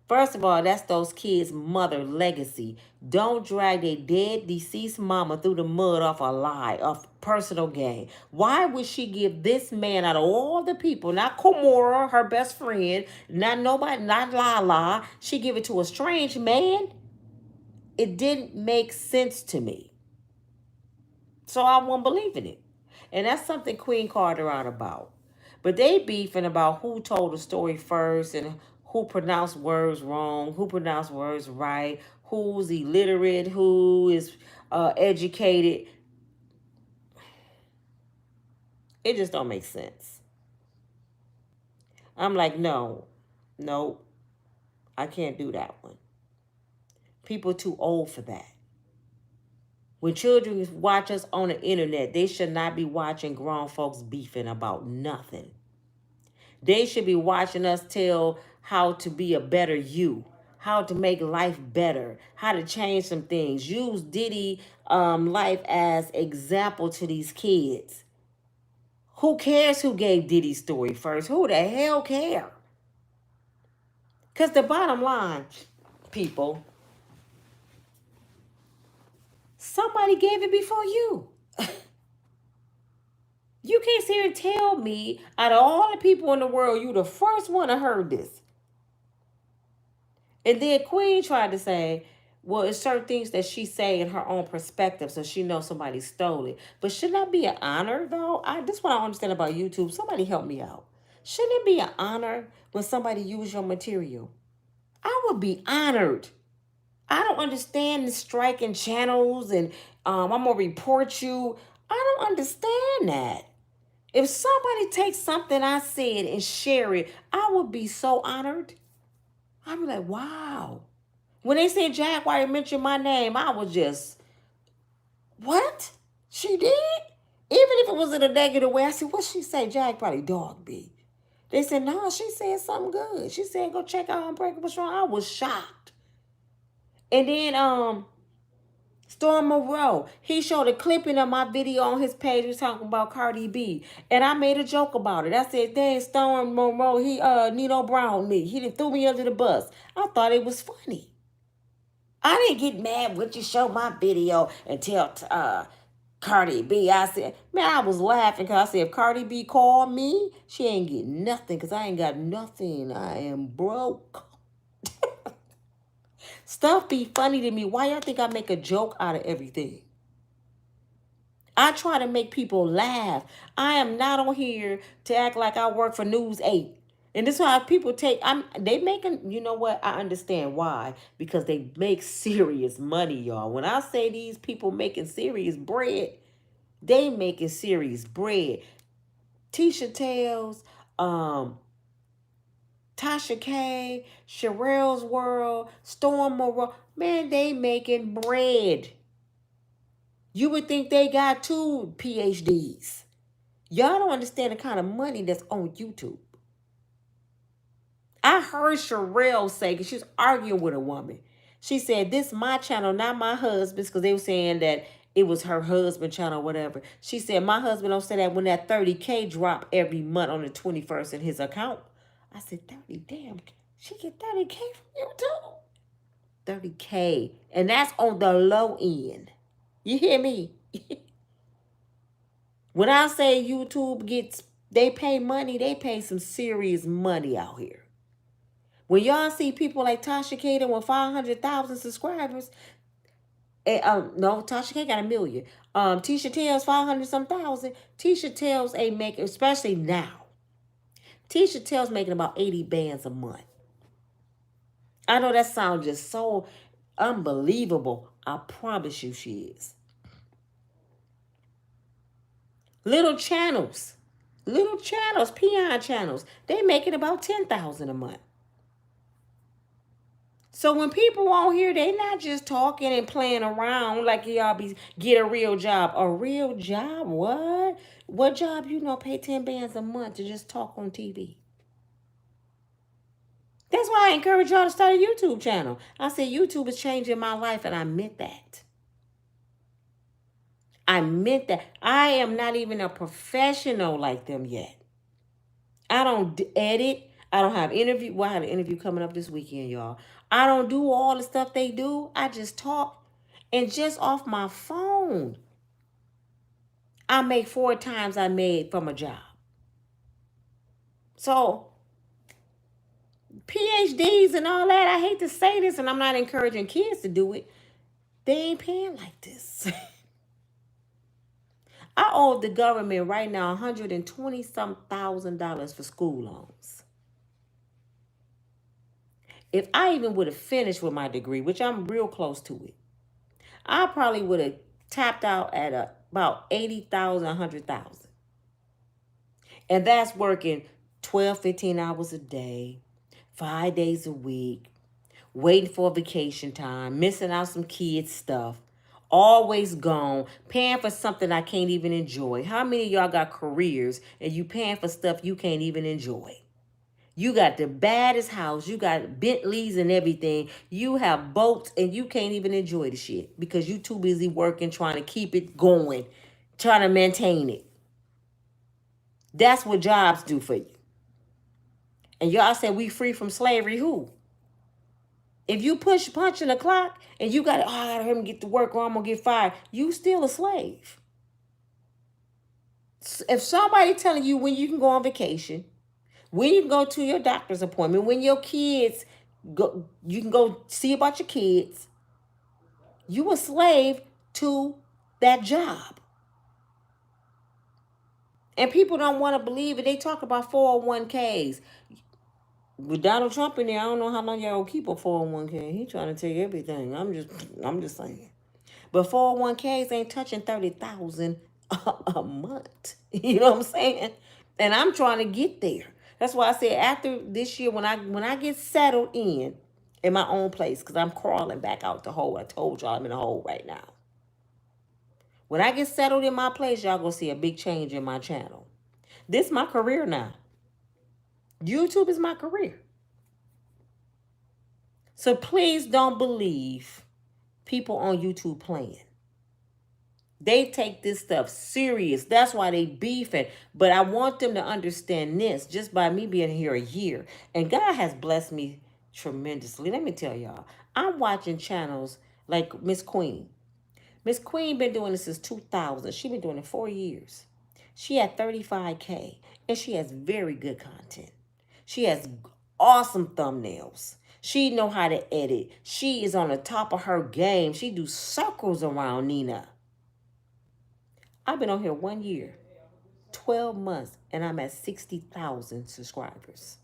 First of all, that's those kids' mother legacy. Don't drag their dead, deceased mama through the mud off a lie, of personal gain. Why would she give this man out of all the people, not Komora, her best friend, not nobody, not Lala, she give it to a strange man? It didn't make sense to me. So I won't believe in it. And that's something Queen called her out about. But they beefing about who told the story first and who pronounced words wrong, who pronounced words right, who's illiterate, who is educated. It just don't make sense. I'm like, no, I can't do that one. People too old for that. When children watch us on the internet, they should not be watching grown folks beefing about nothing. They should be watching us tell how to be a better you, how to make life better, how to change some things. Use Diddy life as example to these kids. Who cares who gave Diddy's story first? Who the hell care? Because the bottom line, people, somebody gave it before you. You can't sit here and tell me, out of all the people in the world, you the first one to heard this. And then Queen tried to say, well, it's certain things that she say in her own perspective, so she knows somebody stole it. But shouldn't that be an honor, though? This is what I don't understand about YouTube. Somebody help me out. Shouldn't it be an honor when somebody use your material? I would be honored. I don't understand the striking channels and I'm going to report you. I don't understand that. If somebody takes something I said and share it, I would be so honored. I'd be like, wow. When they said Jaguar mentioned my name, I was just, what? She did? Even if it was in a negative way, I said, what she say? Jag probably dog me. They said, no, she said something good. She said, go check out Unbreakable Strong. I was shocked. And then Storm Monroe, he showed a clipping of my video on his page. He was talking about Cardi B. And I made a joke about it. I said, dang, Storm Monroe, he Nino Brown me. He threw me under the bus. I thought it was funny. I didn't get mad when you showed my video and tell Cardi B. I said, man, I was laughing because I said, if Cardi B called me, she ain't get nothing because I ain't got nothing. I am broke. Stuff be funny to me. Why y'all think I make a joke out of everything? I try to make people laugh. I am not on here to act like I work for News 8. And this is how people take, they making, you know what? I understand why. Because they make serious money, y'all. When I say these people making serious bread, they making serious bread. Tisha Tales, Tasha K, Sherelle's World, Storm Monroe, man, they making bread. You would think they got 2 PhDs. Y'all don't understand the kind of money that's on YouTube. I heard Sherelle say, because she was arguing with a woman. She said, this is my channel, not my husband's, because they were saying that it was her husband's channel or whatever. She said, my husband don't say that when that 30K drop every month on the 21st in his account. I said, 30, damn, she get 30K from YouTube? 30K. And that's on the low end. You hear me? When I say YouTube gets, they pay money, they pay some serious money out here. When y'all see people like Tasha K with 500,000 subscribers, no, Tasha K got 1 million. Tisha Tales 500-some thousand. Tisha Tales ain't making, especially now. Tisha Tales making about 80 bands a month. I know that sounds just so unbelievable. I promise you she is. Little channels, peon channels, they making about 10,000 a month. So when people on here, they not just talking and playing around like y'all be get a real job. A real job? What? What job pay 10 bands a month to just talk on TV? That's why I encourage y'all to start a YouTube channel. I said YouTube is changing my life, and I meant that. I meant that. I am not even a professional like them yet. I don't edit. I don't have interview. Well, I have an interview coming up this weekend, y'all. I don't do all the stuff they do. I just talk. And just off my phone, I make 4 times I made from a job. So, PhDs and all that, I hate to say this, and I'm not encouraging kids to do it. They ain't paying like this. I owe the government right now $120 some thousand for school loans. If I even would have finished with my degree, which I'm real close to it, I probably would have tapped out at about 80,000, 100,000. And that's working 12, 15 hours a day, 5 days a week, waiting for vacation time, missing out some kids' stuff, always gone, paying for something I can't even enjoy. How many of y'all got careers and you paying for stuff you can't even enjoy? You got the baddest house. You got Bentleys and everything. You have boats and you can't even enjoy the shit because you too busy working, trying to keep it going, trying to maintain it. That's what jobs do for you. And y'all say we free from slavery. Who? If you punching the clock and you got to, I got to hurry and get to work or I'm going to get fired, you still a slave. If somebody telling you when you can go on vacation, when you can go to your doctor's appointment, when your kids go, you can go see about your kids, you a slave to that job. And people don't want to believe it. They talk about 401ks. With Donald Trump in there, I don't know how long y'all will keep a 401k. He trying to take everything. I'm just saying. But 401ks ain't touching 30,000 a month. You know what I'm saying? And I'm trying to get there. That's why I said after this year, when I get settled in my own place, because I'm crawling back out the hole. I told y'all I'm in a hole right now. When I get settled in my place, y'all gonna see a big change in my channel. This is my career now. YouTube is my career. So please don't believe people on YouTube playing. They take this stuff serious. That's why they beefing. But I want them to understand this just by me being here a year. And God has blessed me tremendously. Let me tell y'all. I'm watching channels like Miss Queen. Miss Queen been doing this since 2000. She been doing it 4 years. She had 35K. And she has very good content. She has awesome thumbnails. She know how to edit. She is on the top of her game. She do circles around Nina. I've been on here 1 year, 12 months, and I'm at 60,000 subscribers.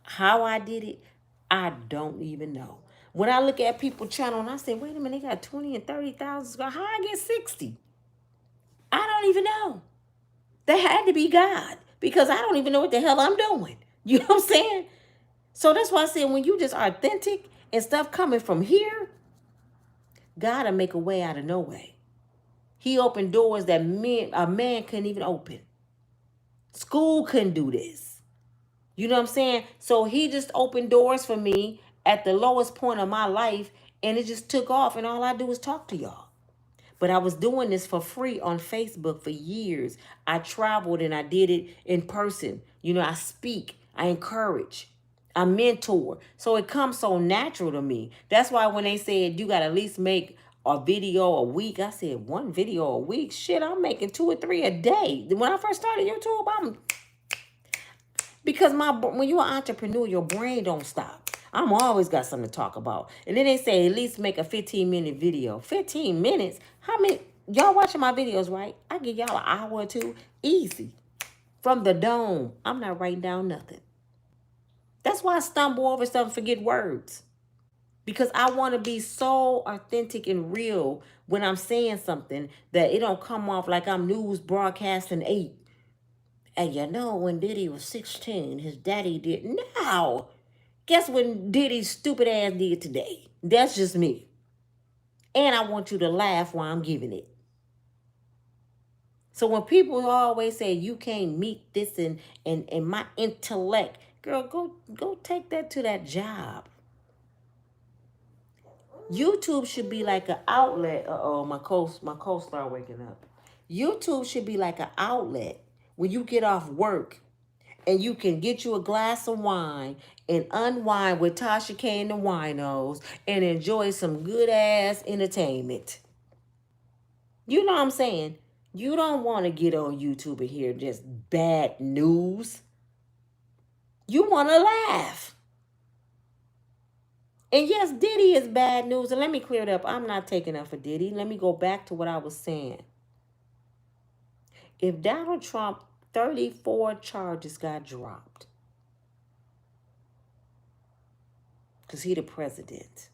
How I did it, I don't even know. When I look at people's channel and I say, wait a minute, they got 20 and 30,000 subscribers. How I get 60? I don't even know. That had to be God because I don't even know what the hell I'm doing. You know what I'm saying? So that's why I said when you just are authentic and stuff coming from here, God will make a way out of no way. He opened doors that a man couldn't even open. School couldn't do this. You know what I'm saying? So he just opened doors for me at the lowest point of my life, and it just took off, and all I do is talk to y'all. But I was doing this for free on Facebook for years. I traveled and I did it in person. You know, I speak, I encourage, I mentor. So it comes so natural to me. That's why when they said you got to at least make a video a week, I said 1 video a week. Shit, I'm making 2 or 3 a day. When I first started YouTube, because when you're an entrepreneur, your brain don't stop. I'm always got something to talk about. And then they say at least make a 15-minute video. 15 minutes? How many? Y'all watching my videos, right? I give y'all an hour or 2. Easy. From the dome. I'm not writing down nothing. That's why I stumble over stuff and forget words. Because I want to be so authentic and real when I'm saying something that it don't come off like I'm news broadcasting 8. And you know when Diddy was 16, his daddy did. No. Guess what Diddy's stupid ass did today? That's just me. And I want you to laugh while I'm giving it. So when people always say you can't meet this and my intellect, girl, go take that to that job. YouTube should be like an outlet. Uh-oh, my co-star waking up. YouTube should be like an outlet when you get off work and you can get you a glass of wine and unwind with Tasha K and the Winos and enjoy some good ass entertainment. You know what I'm saying? You don't want to get on YouTube and hear just bad news. You want to laugh. And yes, Diddy is bad news. And let me clear it up. I'm not taking up for Diddy. Let me go back to what I was saying. If Donald Trump 34 charges got dropped, because he the president.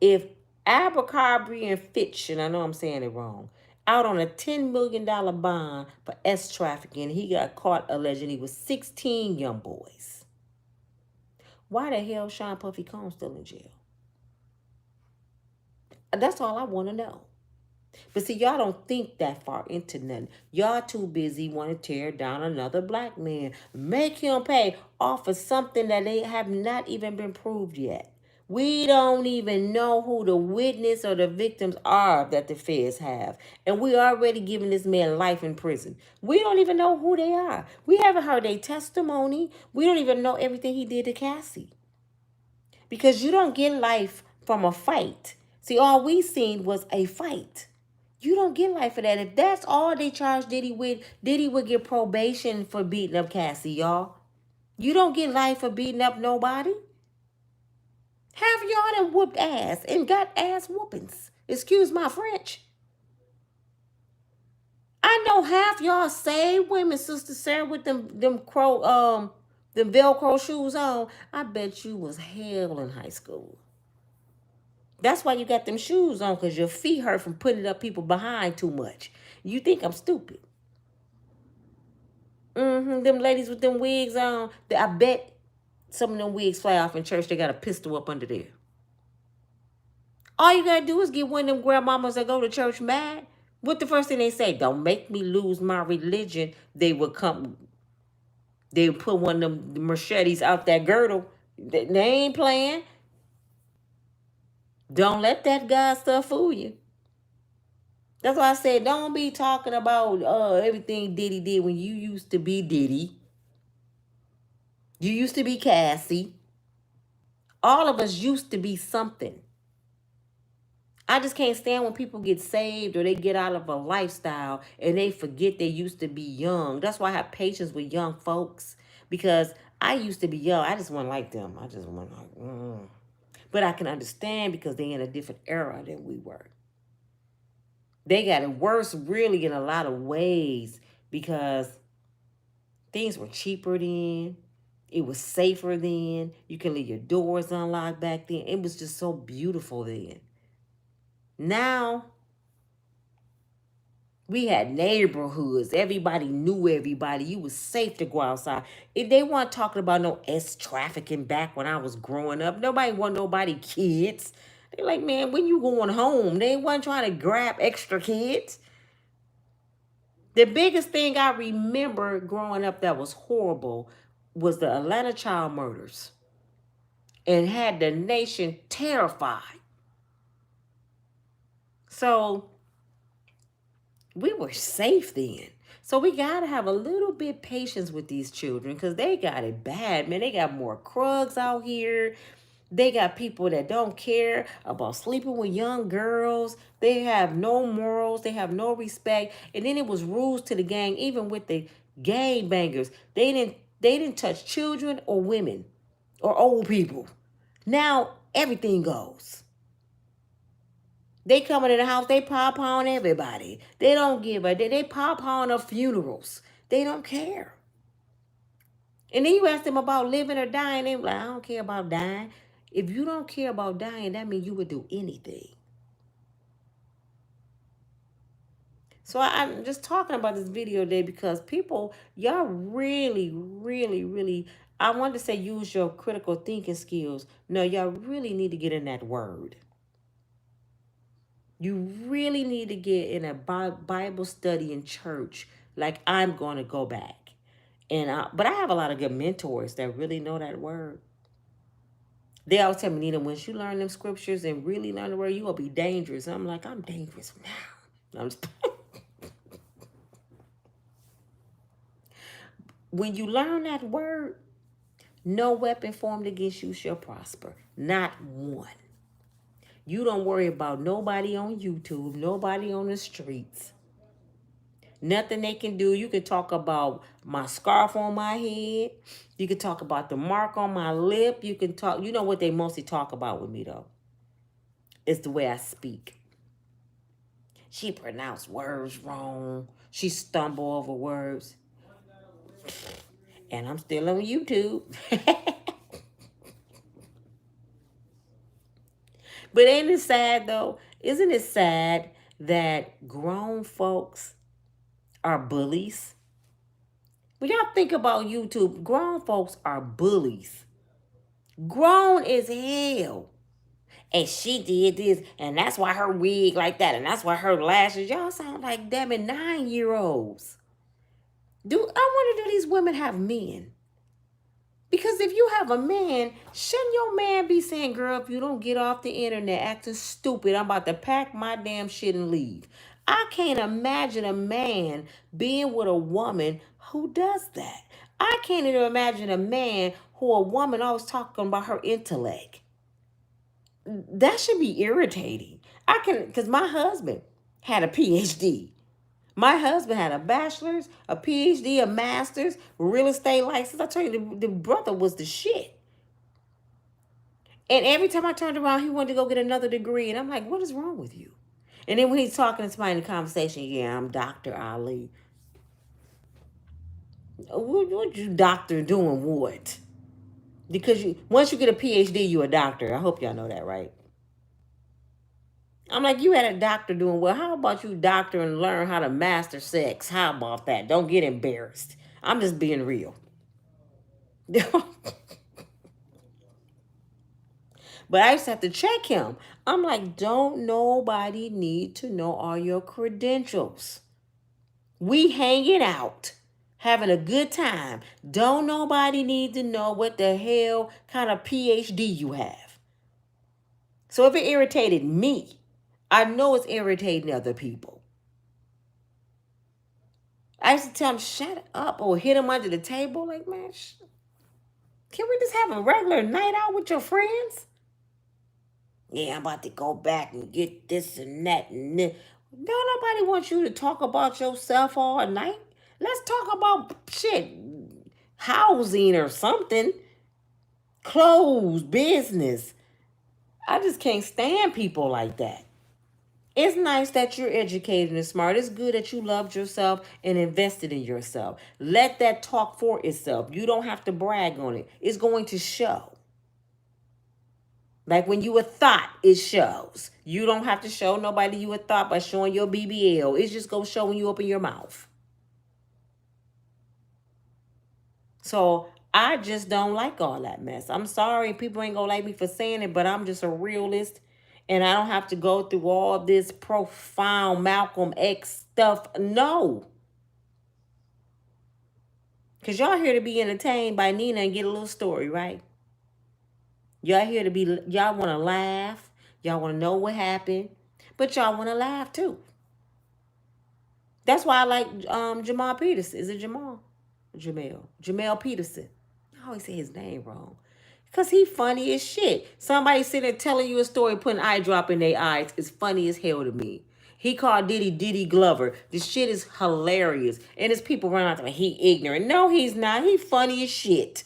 If Abercrombie and Fitch, and I know I'm saying it wrong, out on a $10 million bond for S trafficking, he got caught alleging he was 16 young boys. Why the hell Sean Puffy Combs still in jail? That's all I want to know. But see, y'all don't think that far into nothing. Y'all too busy want to tear down another black man. Make him pay off of something that they have not even been proved yet. We don't even know who the witness or the victims are that the feds have. And we already giving this man life in prison. We don't even know who they are. We haven't heard their testimony. We don't even know everything he did to Cassie. Because you don't get life from a fight. See, all we seen was a fight. You don't get life for that. If that's all they charged Diddy with, Diddy would get probation for beating up Cassie, y'all. You don't get life for beating up nobody. Half of y'all done whooped ass and got ass whoopings. Excuse my French. I know half y'all saved women, Sister Sarah, with them Velcro shoes on. I bet you was hell in high school. That's why you got them shoes on, because your feet hurt from putting up people behind too much. You think I'm stupid. Them ladies with them wigs on, I bet some of them wigs fly off in church. They got a pistol up under there. All you gotta do is get one of them grandmamas that go to church mad. What the first thing they say? Don't make me lose my religion. They would put one of them machetes out that girdle. They ain't playing. Don't let that God stuff fool you. That's why I said don't be talking about everything Diddy did when you used to be Diddy. You used to be Cassie. All of us used to be something. I just can't stand when people get saved or they get out of a lifestyle and they forget they used to be young. That's why I have patience with young folks, because I used to be young. I just wasn't like them. I just wasn't like, But I can understand because they're in a different era than we were. They got it worse really in a lot of ways because things were cheaper then. It was safer then. You can leave your doors unlocked back then. It was just so beautiful then. Now, we had neighborhoods. Everybody knew everybody. You was safe to go outside. If they weren't talking about no S trafficking back when I was growing up, nobody want nobody kids. They like, man, when you going home? They weren't trying to grab extra kids. The biggest thing I remember growing up that was horrible was the Atlanta child murders and had the nation terrified. So we were safe then. So we got to have a little bit patience with these children because they got it bad, man. They got more krugs out here. They got people that don't care about sleeping with young girls. They have no morals. They have no respect. And then it was rules to the gang, even with the gang bangers. They didn't touch children or women or old people. Now everything goes. They come into the house, they pop on everybody. They don't give a they pop on of funerals. They don't care. And then you ask them about living or dying, they like, I don't care about dying. If you don't care about dying, that means you would do anything. So I'm just talking about this video today because people, y'all really, really, really, I wanted to say use your critical thinking skills. No, y'all really need to get in that word. You really need to get in a Bible study in church. Like I'm going to go back. But I have a lot of good mentors that really know that word. They always tell me, Nina, once you learn them scriptures and really learn the word, you will be dangerous. I'm like, I'm dangerous now. I'm just when you learn that word, no weapon formed against you shall prosper. Not one. You don't worry about nobody on YouTube, nobody on the streets. Nothing they can do. You can talk about my scarf on my head. You can talk about the mark on my lip. You can talk, you know what they mostly talk about with me though? It's the way I speak. She pronounced words wrong. She stumbled over words. And I'm still on YouTube. But ain't it sad though? Isn't it sad that grown folks are bullies? When y'all think about YouTube, grown folks are bullies. Grown as hell. And she did this, and that's why her wig like that, and that's why her lashes. Y'all sound like damn it 9-year-olds. I wonder, do these women have men? Because if you have a man, shouldn't your man be saying, girl, if you don't get off the internet acting stupid, I'm about to pack my damn shit and leave. I can't imagine a man being with a woman who does that. I can't even imagine a man who a woman always talking about her intellect. That should be irritating. Because my husband had a PhD. My husband had a bachelor's, a PhD, a master's, real estate license. I tell you, the brother was the shit. And every time I turned around, he wanted to go get another degree. And I'm like, what is wrong with you? And then when he's talking to somebody in the conversation, yeah, I'm Dr. Ali. What you doctor doing what? Because once you get a PhD, you're a doctor. I hope y'all know that, right? I'm like, you had a doctor doing well. How about you doctor and learn how to master sex? How about that? Don't get embarrassed. I'm just being real. But I used to have to check him. I'm like, don't nobody need to know all your credentials. We hanging out, having a good time. Don't nobody need to know what the hell kind of PhD you have. So if it irritated me, I know it's irritating other people. I used to tell him, shut up, or hit him under the table. Like, man, can we just have a regular night out with your friends? Yeah, I'm about to go back and get this and that and this. Don't nobody want you to talk about yourself all night. Let's talk about shit, housing or something, clothes, business. I just can't stand people like that. It's nice that you're educated and smart. It's good that you loved yourself and invested in yourself. Let that talk for itself. You don't have to brag on it. It's going to show. Like when you a thought, it shows. You don't have to show nobody you a thought by showing your BBL. It's just going to show when you open your mouth. So I just don't like all that mess. I'm sorry. People ain't going to like me for saying it, but I'm just a realist. And I don't have to go through all this profound Malcolm X stuff. No. Because y'all here to be entertained by Nina and get a little story, right? Y'all here to be, y'all want to laugh. Y'all want to know what happened. But y'all want to laugh too. That's why I like Jamal Peterson. Is it Jamal? Jamel Peterson. I always say his name wrong. Because he funny as shit. Somebody sitting there telling you a story, putting eye drop in their eyes is funny as hell to me. He called Diddy Glover. This shit is hilarious. And his people run out to me, he ignorant. No, he's not. He funny as shit.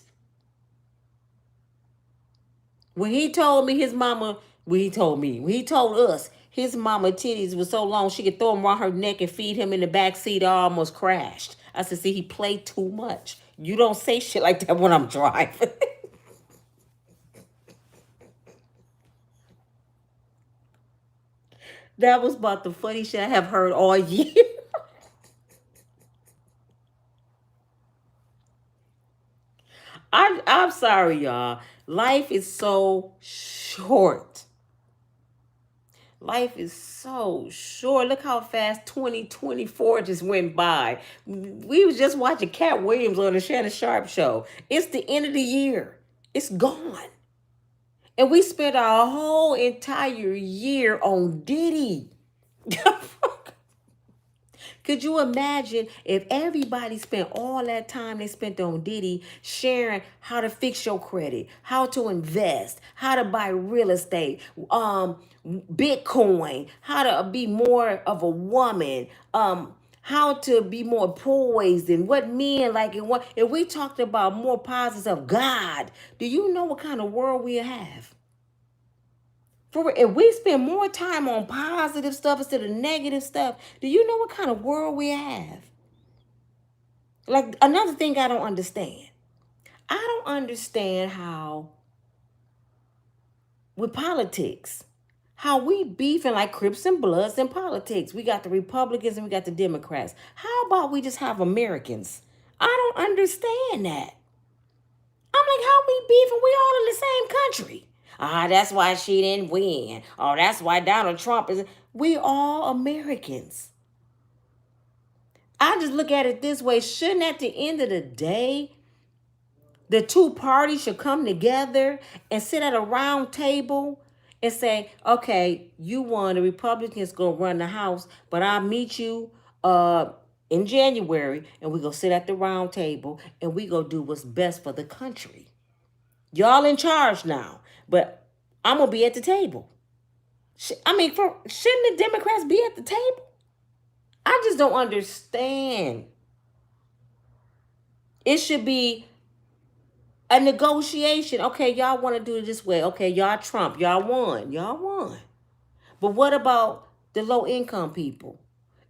When he told me his mama, when he told us his mama titties was so long she could throw them around her neck and feed him in the back seat, I almost crashed. I said, see, he played too much. You don't say shit like that when I'm driving. That was about the funny shit I have heard all year. I sorry, y'all. Life is so short. Life is so short. Look how fast 2024 just went by. We was just watching Cat Williams on the Shannon Sharp show. It's the end of the year. It's gone. And we spent our whole entire year on Diddy. Could you imagine if everybody spent all that time they spent on Diddy sharing how to fix your credit, how to invest, how to buy real estate, Bitcoin, how to be more of a woman, how to be more poised and what men like and what if we talked about more positives of God, do you know what kind of world we have? For if we spend more time on positive stuff instead of negative stuff, do you know what kind of world we have? Like another thing I don't understand. I don't understand how with politics, how we beefing like Crips and Bloods in politics. We got the Republicans and we got the Democrats. How about we just have Americans? I don't understand that. I'm like, how we beefing? We all in the same country. Ah, that's why she didn't win. Oh, that's why Donald Trump is. We all Americans. I just look at it this way. Shouldn't at the end of the day, the two parties should come together and sit at a round table and say, okay, you won. The Republicans gonna run the House, but I'll meet you in January and we gonna sit at the round table and we gonna do what's best for the country. Y'all in charge now, but I'm gonna be at the table. Shouldn't the Democrats be at the table? I just don't understand. It should be a negotiation. Okay, y'all want to do it this way. Okay, y'all Trump, y'all won. Y'all won. But what about the low income people?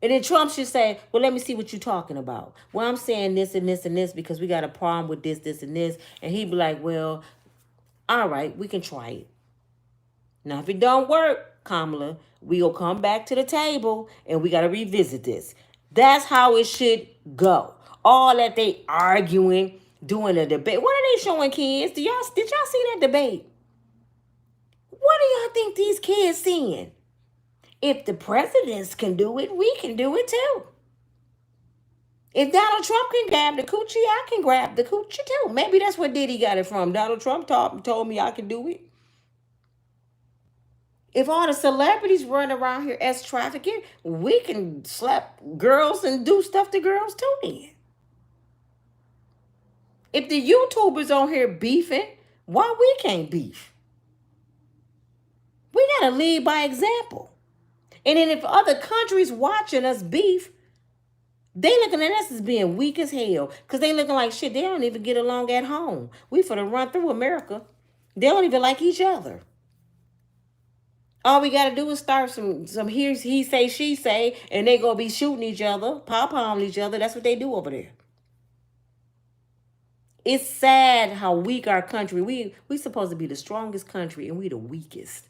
And then Trump should say, well, let me see what you're talking about. Well, I'm saying this and this and this because we got a problem with this, this, and this. And he'd be like, well, all right, we can try it. Now, if it don't work, Kamala, we'll come back to the table and we got to revisit this. That's how it should go. All that they arguing, doing a debate. What are they showing kids? Did y'all see that debate? What do y'all think these kids seeing? If the presidents can do it, we can do it too. If Donald Trump can grab the coochie, I can grab the coochie too. Maybe that's where Diddy got it from. Donald Trump told me I can do it. If all the celebrities run around here as trafficking, we can slap girls and do stuff to girls too then. If the YouTubers on here beefing, why we can't beef? We gotta lead by example. And then if other countries watching us beef, they looking at us as being weak as hell. Because they looking like shit, they don't even get along at home. We finna run through America. They don't even like each other. All we gotta do is start some he say, she say, and they gonna be shooting each other, pom-pomming each other. That's what they do over there. It's sad how weak our country. We supposed to be the strongest country, and we the weakest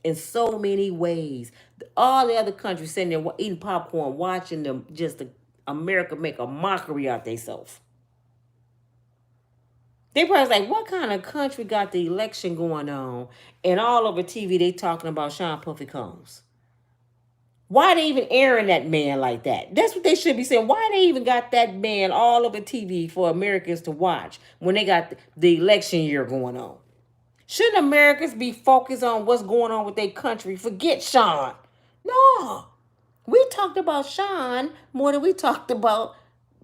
in so many ways. All the other countries sitting there eating popcorn, watching them America make a mockery out themselves. They probably like, what kind of country got the election going on? And all over TV, they talking about Sean Puffy Combs. Why they even airing that man like that? That's what they should be saying. Why they even got that man all over TV for Americans to watch when they got the election year going on? Shouldn't Americans be focused on what's going on with their country? Forget Sean. No. We talked about Sean more than we talked about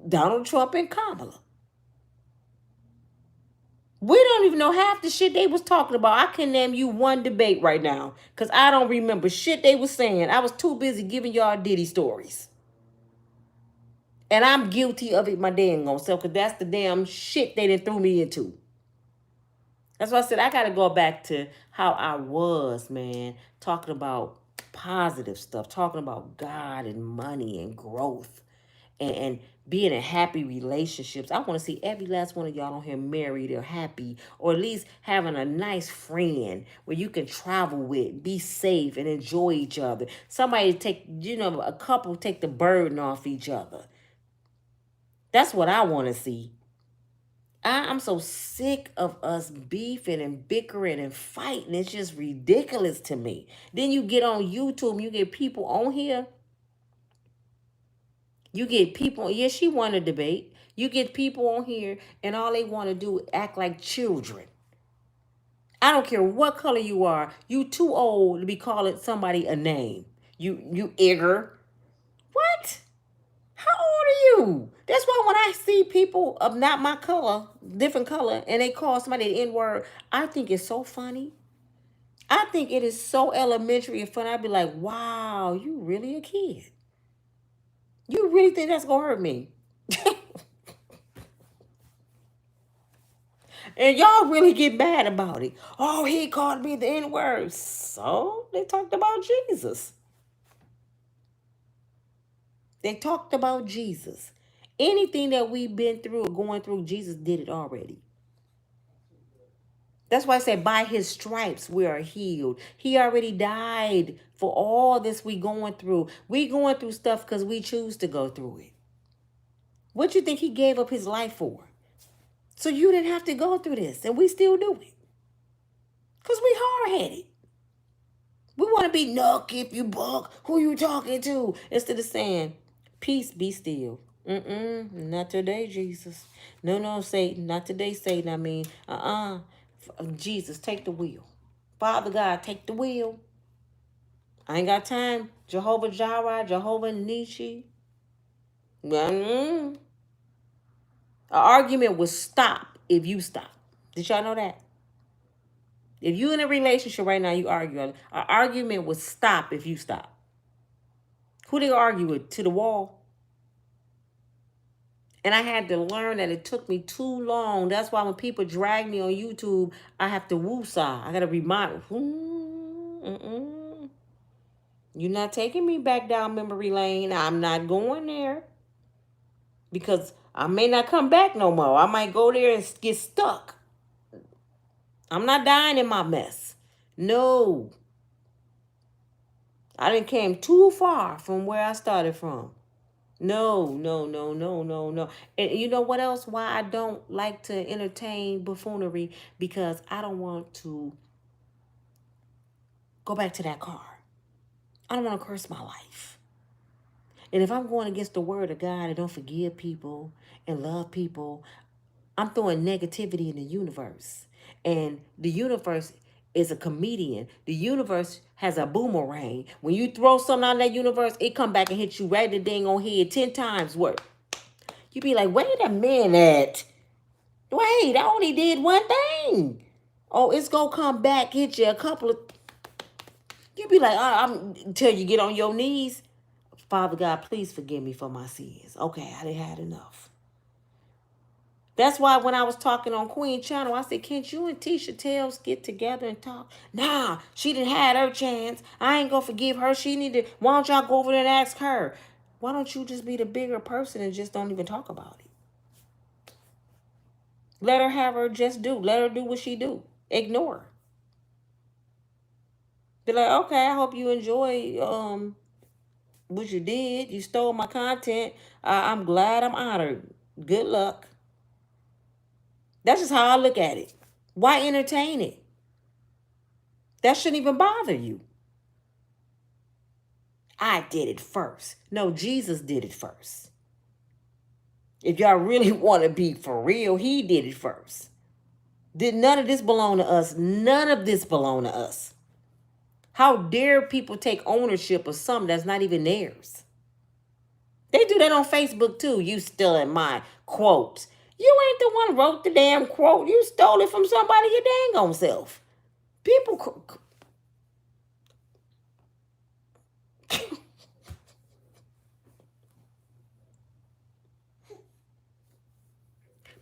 Donald Trump and Kamala. We don't even know half the shit they was talking about. I can name you one debate right now because I don't remember shit they was saying. I was too busy giving y'all Diddy stories. And I'm guilty of it my damn own self because that's the damn shit they done threw me into. That's why I said I got to go back to how I was, man, talking about positive stuff, talking about God and money and growth and being in happy relationships. I want to see every last one of y'all on here married or happy, or at least having a nice friend where you can travel with, be safe, and enjoy each other. Somebody take, a couple take the burden off each other. That's what I want to see. I'm so sick of us beefing and bickering and fighting. It's just ridiculous to me. Then you get on YouTube, you get people on here. You get people, yeah, she won a debate. You get people on here and all they want to do is act like children. I don't care what color you are. You too old to be calling somebody a name. You igger. What? How old are you? That's why when I see people of not my color, different color, and they call somebody the N-word, I think it's so funny. I think it is so elementary and fun. I'd be like, wow, you really a kid. You really think that's gonna hurt me? And y'all really get mad about it. Oh, he called me the N-word. So they talked about Jesus. They talked about Jesus. Anything that we've been through or going through, Jesus did it already. That's why I said, by his stripes we are healed. He already died for all this we going through. We going through stuff because we choose to go through it. What you think he gave up his life for? So you didn't have to go through this, and we still do it. Because we hard-headed. We want to be nuck if you buck. Who you talking to? Instead of saying, peace, be still. Not today, Jesus. No, Satan. Not today, Satan. I mean, Jesus, take the wheel. Father God, take the wheel. I ain't got time. Jehovah Jireh, Jehovah Nishi. An argument will stop if you stop. Did y'all know that? If you in a relationship right now, you argue. An argument will stop if you stop. Who they argue with? To the wall. And I had to learn that it took me too long. That's why when people drag me on YouTube, I have to woosah. I got to remind, you're not taking me back down memory lane. I'm not going there. Because I may not come back no more. I might go there and get stuck. I'm not dying in my mess. No. I didn't came too far from where I started from. No. And you know what else? Why I don't like to entertain buffoonery? Because I don't want to go back to that car. I don't want to curse my life. And if I'm going against the word of God and don't forgive people and love people, I'm throwing negativity in the universe. And the universe is a comedian. The universe has a boomerang. When you throw something out of that universe, it come back and hit you right in the dang on head 10 times worth. You be like, wait a minute. Wait, I only did one thing. Oh, it's going to come back, hit you a couple of... You be like, I'm until you get on your knees. Father God, please forgive me for my sins. Okay, I done had enough. That's why when I was talking on Queen Channel, I said, can't you and Tisha Tales get together and talk? Nah, she didn't had her chance. I ain't gonna forgive her. She need to, why don't y'all go over there and ask her? Why don't you just be the bigger person and just don't even talk about it? Let her have her just do. Let her do what she do. Ignore her. Be like, okay, I hope you enjoy what you did. You stole my content. I'm glad I'm honored. Good luck. That's just how I look at it. Why entertain it? That shouldn't even bother you. I did it first. No, Jesus did it first. If y'all really want to be for real, he did it first. Did none of this belong to us? None of this belong to us. How dare people take ownership of something that's not even theirs? They do that on Facebook too. You stealing my quotes. You ain't the one wrote the damn quote. You stole it from somebody your dang on self. People...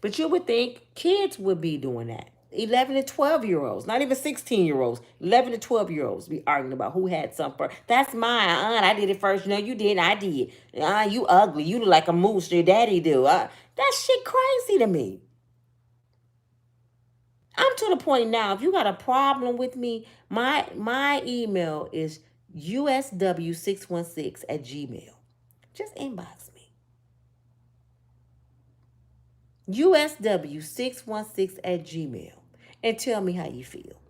But you would think kids would be doing that. 11 to 12-year-olds, not even 16-year-olds, 11 to 12-year-olds be arguing about who had something first. That's mine. I did it first. No, you didn't. I did. You ugly. You look like a moose. Your daddy do. That shit crazy to me. I'm to the point now, if you got a problem with me, my email is usw616@gmail. Just inbox me. USW616 at Gmail and tell me how you feel.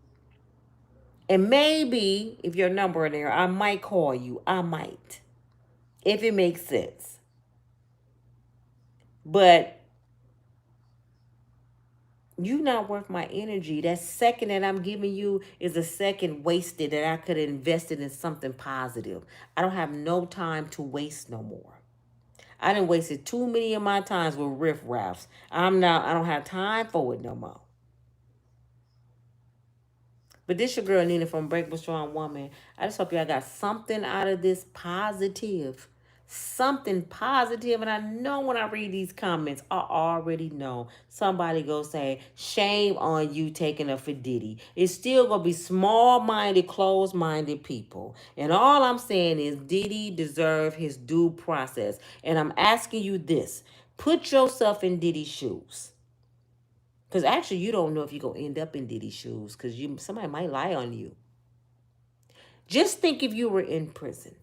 And maybe if your number in there, I might call you. I might. If it makes sense. But you not worth my energy. That second that I'm giving you is a second wasted that I could have invested in something positive. I don't have no time to waste no more. I done wasted too many of my times with riffraffs. I don't have time for it no more. But this your girl Nina from Unbreakable Strong Woman. I just hope y'all got something out of this positive. Something positive. And I know when I read these comments, I already know somebody go say, shame on you taking up for Diddy. It's still going to be small-minded, closed-minded people. And all I'm saying is Diddy deserve his due process. And I'm asking you this. Put yourself in Diddy's shoes. Because actually, you don't know if you're going to end up in Diddy's shoes because somebody might lie on you. Just think if you were in prison,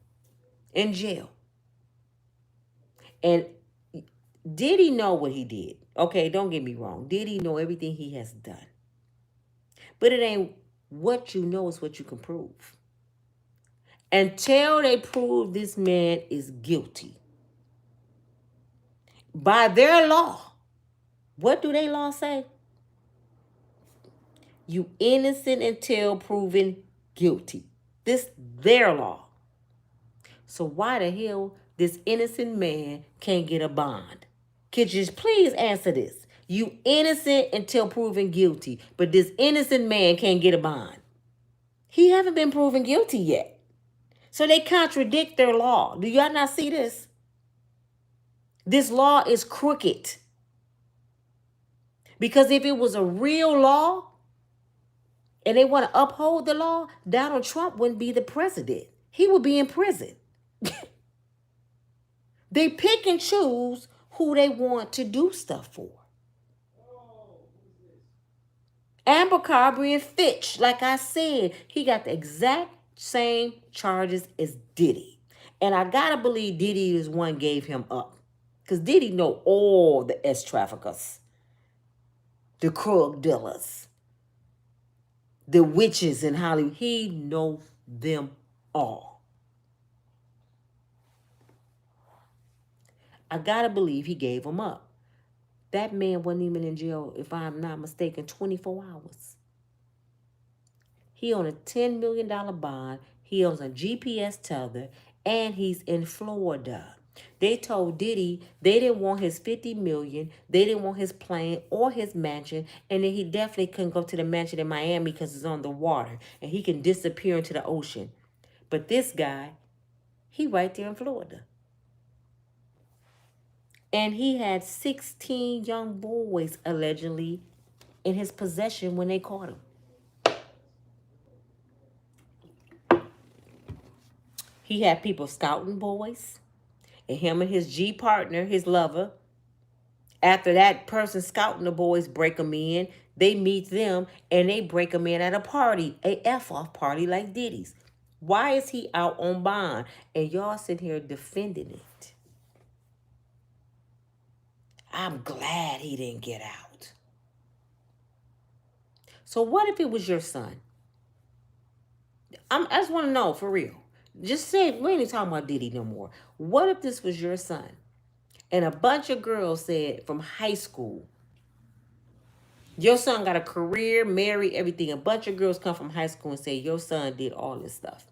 in jail. And Diddy know what he did. Okay, don't get me wrong. Diddy know everything he has done. But it ain't what you know, is what you can prove. Until they prove this man is guilty. By their law. What do they law say? You innocent until proven guilty. This their law. So why the hell this innocent man can't get a bond? Could you please answer this? You innocent until proven guilty, but this innocent man can't get a bond. He haven't been proven guilty yet. So they contradict their law. Do y'all not see this? This law is crooked. Because if it was a real law and they want to uphold the law, Donald Trump wouldn't be the president. He would be in prison. They pick and choose who they want to do stuff for. Abercrombie and Fitch, like I said, he got the exact same charges as Diddy. And I gotta believe Diddy is one gave him up. Because Diddy know all the S-traffickers, the drug dealers, the witches in Hollywood. He know them all. I gotta believe he gave them up. That man wasn't even in jail, if I'm not mistaken, 24 hours. He on a $10 million bond. He owns a GPS tether, and he's in Florida. They told Diddy they didn't want his $50 million. They didn't want his plane or his mansion, and then he definitely couldn't go to the mansion in Miami because it's on the water, and he can disappear into the ocean. But this guy, he right there in Florida. And he had 16 young boys, allegedly, in his possession when they caught him. He had people scouting boys. And him and his G partner, his lover, after that person scouting the boys break them in, they meet them and they break them in at a party, a F-off party like Diddy's. Why is he out on bond? And y'all sit here defending it. I'm glad he didn't get out. So what if it was your son? I just want to know, for real. Just say, we ain't talking about Diddy no more. What if this was your son? And a bunch of girls said from high school, your son got a career, married, everything. A bunch of girls come from high school and say, your son did all this stuff.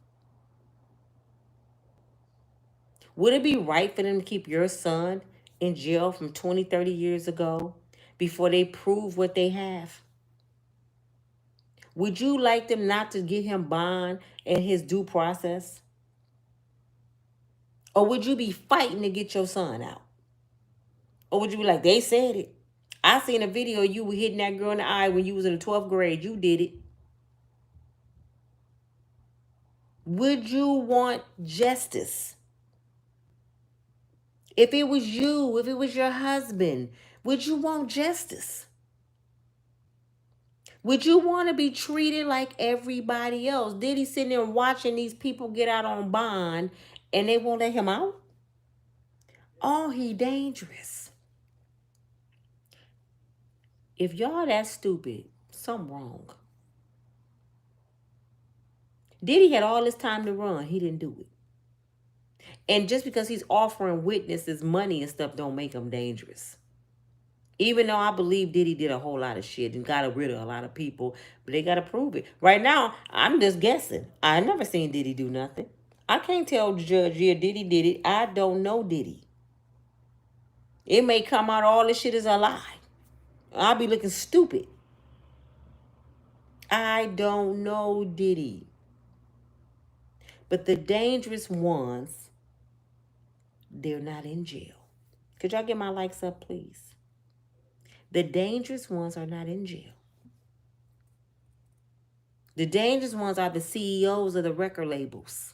Would it be right for them to keep your son in jail from 20, 30 years ago before they prove what they have? Would you like them not to give him bond and his due process? Or would you be fighting to get your son out? Or would you be like, they said it. I seen a video of you were hitting that girl in the eye when you was in the 12th grade. You did it. Would you want justice? If it was you, if it was your husband, would you want justice? Would you want to be treated like everybody else? Did he sitting there watching these people get out on bond and they won't let him out? Oh, he dangerous. If y'all that stupid, something wrong. Diddy had all this time to run. He didn't do it. And just because he's offering witnesses money and stuff don't make him dangerous. Even though I believe Diddy did a whole lot of shit and got rid of a lot of people, but they got to prove it. Right now, I'm just guessing. I never seen Diddy do nothing. I can't tell the judge, yeah, Diddy did it. I don't know Diddy. It may come out all this shit is a lie. I'll be looking stupid. I don't know Diddy. But the dangerous ones, they're not in jail. Could y'all get my likes up, please? The dangerous ones are not in jail. The dangerous ones are the CEOs of the record labels.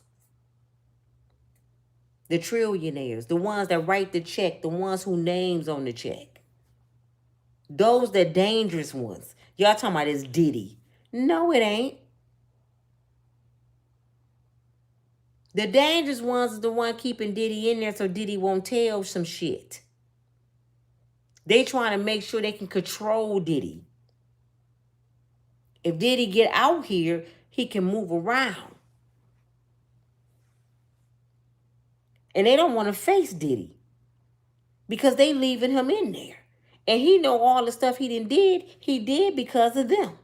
The trillionaires, the ones that write the check, the ones who names on the check. Those the dangerous ones. Y'all talking about this Diddy. No, it ain't. The dangerous ones is the one keeping Diddy in there so Diddy won't tell some shit. They trying to make sure they can control Diddy. If Diddy get out here, he can move around. And they don't want to face Diddy because they leaving him in there. And he know all the stuff he did because of them.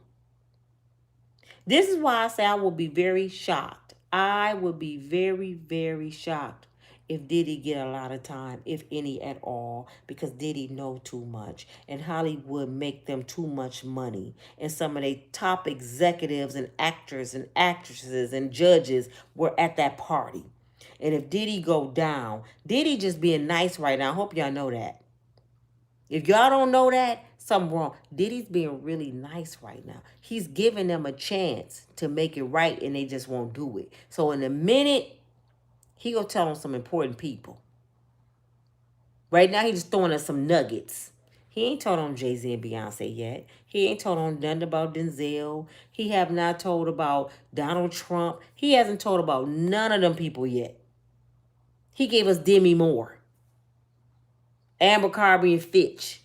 This is why I say I will be very shocked. I would be very, very shocked if Diddy get a lot of time, if any at all, because Diddy know too much. And Hollywood make them too much money. And some of their top executives and actors and actresses and judges were at that party. And if Diddy go down, Diddy just being nice right now. I hope y'all know that. If y'all don't know that, something wrong. Diddy's being really nice right now. He's giving them a chance to make it right and they just won't do it. So in a minute, he gonna tell them some important people. Right now, he just throwing us some nuggets. He ain't told on Jay-Z and Beyonce yet. He ain't told on nothing about Denzel. He have not told about Donald Trump. He hasn't told about none of them people yet. He gave us Demi Moore, Amber Carby and Fitch.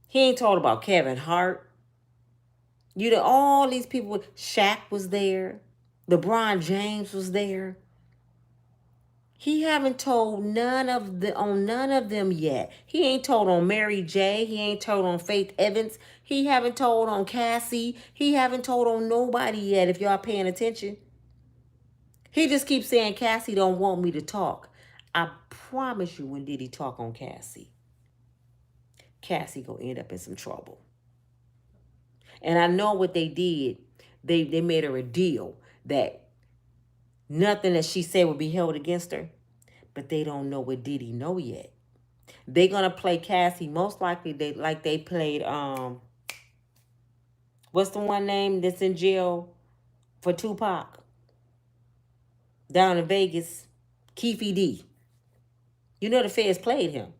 He ain't told about Kevin Hart. You know, all these people. Shaq was there. LeBron James was there. He haven't told none of them yet. He ain't told on Mary J. He ain't told on Faith Evans. He haven't told on Cassie. He haven't told on nobody yet, if y'all paying attention. He just keeps saying Cassie don't want me to talk. I promise you, when did he talk on Cassie? Cassie gonna end up in some trouble. And I know what they did. They made her a deal that nothing that she said would be held against her. But they don't know what Diddy know yet. They're gonna play Cassie most likely they played what's the one name that's in jail for Tupac down in Vegas? Keefe D. You know the feds played him.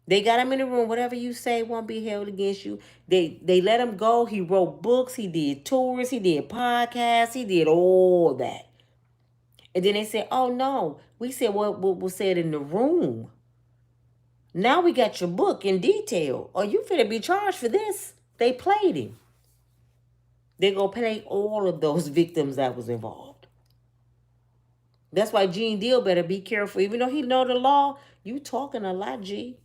They got him in the room. Whatever you say won't be held against you. They let him go. He wrote books. He did tours. He did podcasts. He did all that. And then they said, oh, no. We said what was said in the room. Now we got your book in detail. Are you finna be charged for this? They played him. They gonna play all of those victims that was involved. That's why Gene Deal better be careful. Even though he know the law, you talking a lot, G.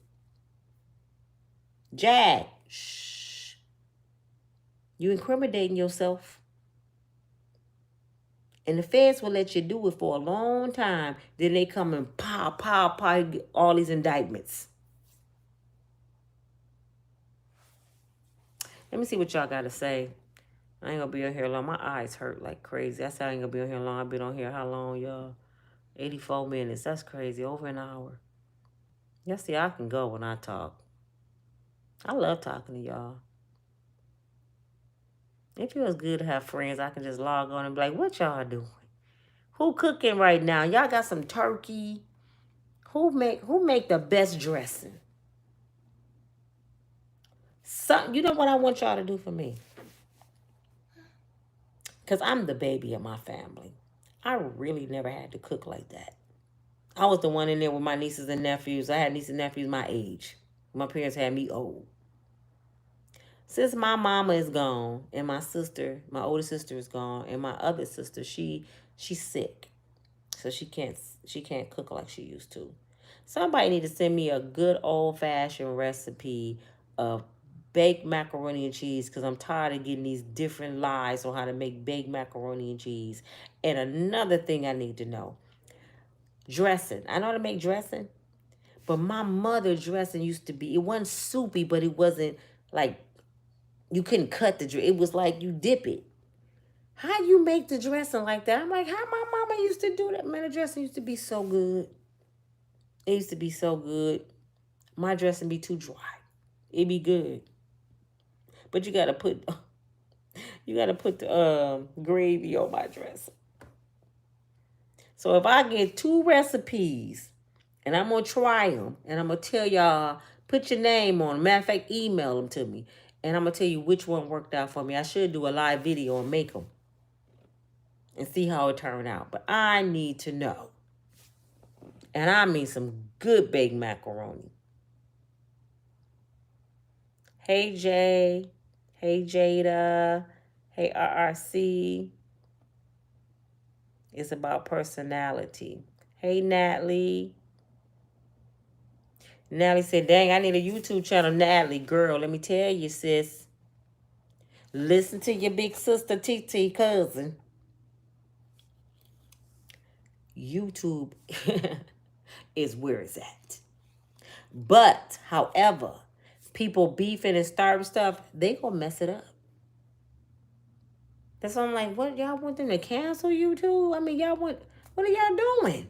Jag, shh. You incriminating yourself. And the feds will let you do it for a long time. Then they come and pow, all these indictments. Let me see what y'all got to say. I ain't going to be on here long. My eyes hurt like crazy. I said I ain't going to be on here long. I've been on here how long, y'all? 84 minutes. That's crazy. Over an hour. Y'all see, I can go when I talk. I love talking to y'all. It feels good to have friends. I can just log on and be like, what y'all doing? Who cooking right now? Y'all got some turkey? Who make the best dressing? You know what I want y'all to do for me? Because I'm the baby of my family. I really never had to cook like that. I was the one in there with my nieces and nephews. I had nieces and nephews my age. My parents had me old. Since my mama is gone and my sister, my older sister is gone, and my other sister, she's sick. So she can't cook like she used to. Somebody need to send me a good old fashioned recipe of baked macaroni and cheese because I'm tired of getting these different lies on how to make baked macaroni and cheese. And another thing I need to know, dressing. I know how to make dressing, but my mother dressing used to be, it wasn't soupy, but it wasn't like you couldn't cut the dress. It was like you dip it. How you make the dressing like that? I'm like, how my mama used to do that? Man, the dressing used to be so good. It used to be so good. My dressing be too dry. It be good. But you gotta put the gravy on my dressing. So if I get two recipes and I'm gonna try them and I'm gonna tell y'all, put your name on them. Matter of fact, email them to me. And I'm gonna tell you which one worked out for me. I should do a live video and make them and see how it turned out. But I need to know. And I mean some good baked macaroni. Hey Jay. Hey Jada. Hey RRC. It's about personality. Hey Natalie. Natalie said, dang, I need a YouTube channel. Natalie, girl, let me tell you, sis. Listen to your big sister, TT cousin. YouTube is where it's at. But, however, people beefing and starting stuff, they gonna mess it up. That's why I'm like, what, y'all want them to cancel YouTube? I mean, what are y'all doing?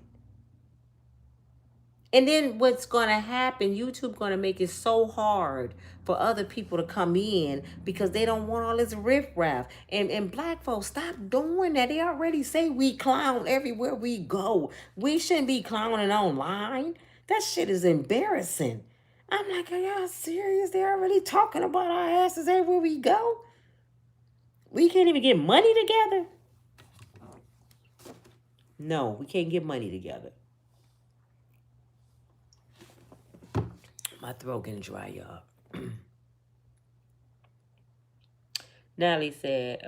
And then what's going to happen, YouTube going to make it so hard for other people to come in because they don't want all this riffraff. And black folks, stop doing that. They already say we clown everywhere we go. We shouldn't be clowning online. That shit is embarrassing. I'm like, are y'all serious? They're already talking about our asses everywhere we go. We can't even get money together. No, we can't get money together. My throat getting dry, y'all. Natalie said,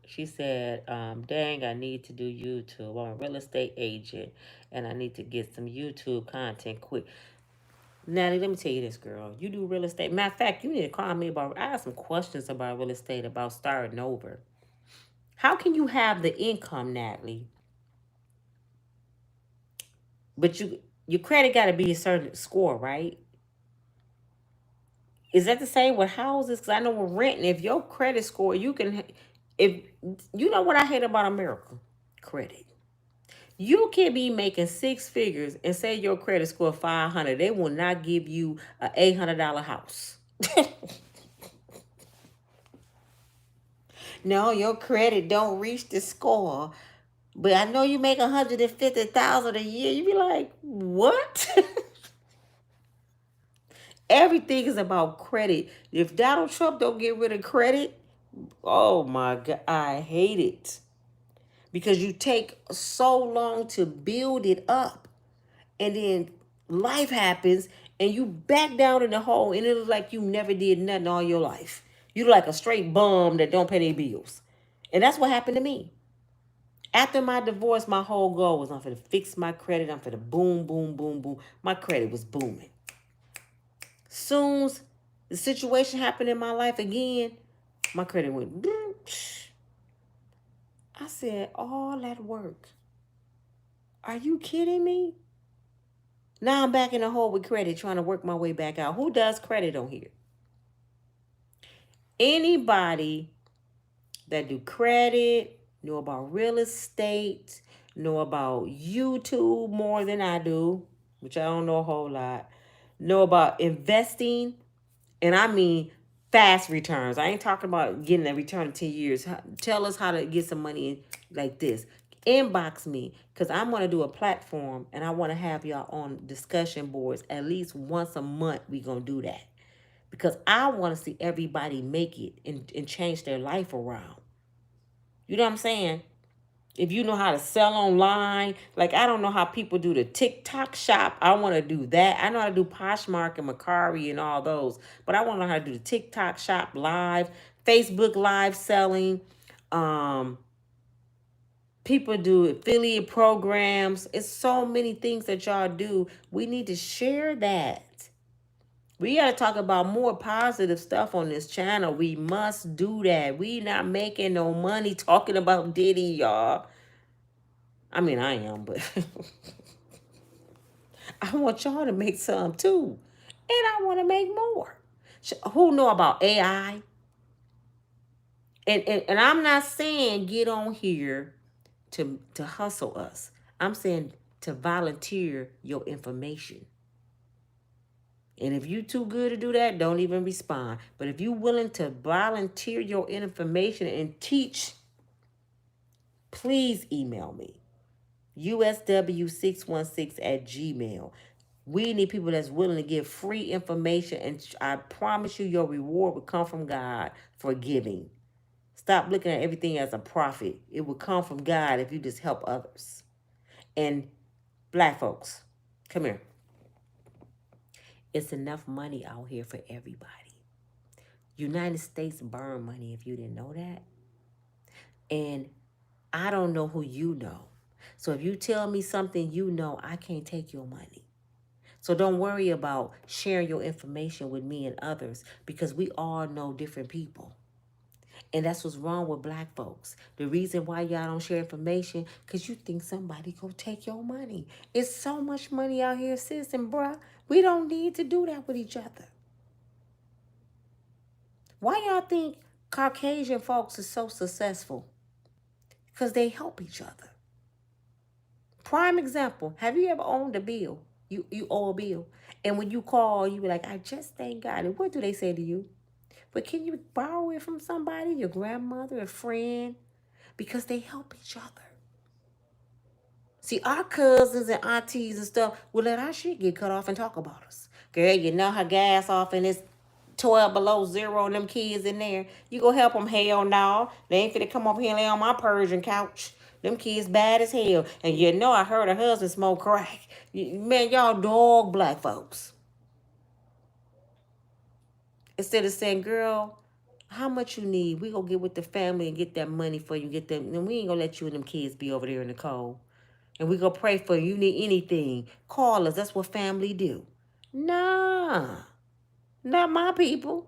she said, dang, I need to do YouTube. I'm a real estate agent and I need to get some YouTube content quick. Natalie, let me tell you this, girl. You do real estate. Matter of fact, you need to call me about, I have some questions about real estate, about starting over. How can you have the income, Natalie? But your credit got to be a certain score, right? Is that the same with houses? Because I know with renting, if your credit score, if you know what I hate about America, credit. You can be making six figures and say your credit score 500. They will not give you an $800 house. No, your credit don't reach the score. But I know you make 150,000 a year. You be like, what? Everything is about credit. If Donald Trump don't get rid of credit, oh my God, I hate it. Because you take so long to build it up. And then life happens and you back down in the hole and it looks like you never did nothing all your life. You like a straight bum that don't pay their bills. And that's what happened to me. After my divorce, my whole goal was I'm going to fix my credit. I'm going to boom, boom, boom, boom. My credit was booming. Soon as the situation happened in my life again, my credit went. I said, all that work. Are you kidding me? Now I'm back in the hole with credit, trying to work my way back out. Who does credit on here? Anybody that do credit, know about real estate, know about YouTube more than I do, which I don't know a whole lot, know about investing, and I mean fast returns. I ain't talking about getting a return in 10 years. Tell us how to get some money like this. Inbox me because I'm going to do a platform and I want to have y'all on discussion boards at least once a month. We going to do that because I want to see everybody make it and change their life around. You know what I'm saying? If you know how to sell online, like I don't know how people do the TikTok shop. I want to do that. I know how to do Poshmark and Macari and all those, but I want to know how to do the TikTok shop live, Facebook live selling. Um, People do affiliate programs. It's so many things that y'all do. We need to share that. We got to talk about more positive stuff on this channel. We must do that. We not making no money talking about Diddy, y'all. I mean, I am, but I want y'all to make some too. And I want to make more. Who know about AI? And I'm not saying get on here to hustle us. I'm saying to volunteer your information. And if you too good to do that, don't even respond. But if you willing to volunteer your information and teach, please email me. usw616@gmail. We need people that's willing to give free information, and I promise you your reward will come from God for giving. Stop looking at everything as a profit. It will come from God if you just help others. And black folks, come here. It's enough money out here for everybody. United States burn money if you didn't know that. And I don't know who you know. So if you tell me something you know, I can't take your money. So don't worry about sharing your information with me and others, because we all know different people. And that's what's wrong with black folks. The reason why y'all don't share information, because you think somebody gonna take your money. It's so much money out here, sis and bruh. We don't need to do that with each other. Why y'all think Caucasian folks are so successful? Because they help each other. Prime example, have you ever owned a bill? You owe a bill. And when you call, you be like, I just ain't got it. What do they say to you? But can you borrow it from somebody, your grandmother, a friend? Because they help each other. See, our cousins and aunties and stuff will let our shit get cut off and talk about us. Girl, you know her gas off and it's 12 below zero and them kids in there. You go help them? Hell no. They ain't finna come over here and lay on my Persian couch. Them kids bad as hell. And you know I heard her husband smoke crack. Man, y'all dog black folks. Instead of saying, girl, how much you need? We gonna get with the family and get that money for you. Get them. And we ain't gonna let you and them kids be over there in the cold. And we gonna pray for you. You need anything, call us. That's what family do. Nah, not my people.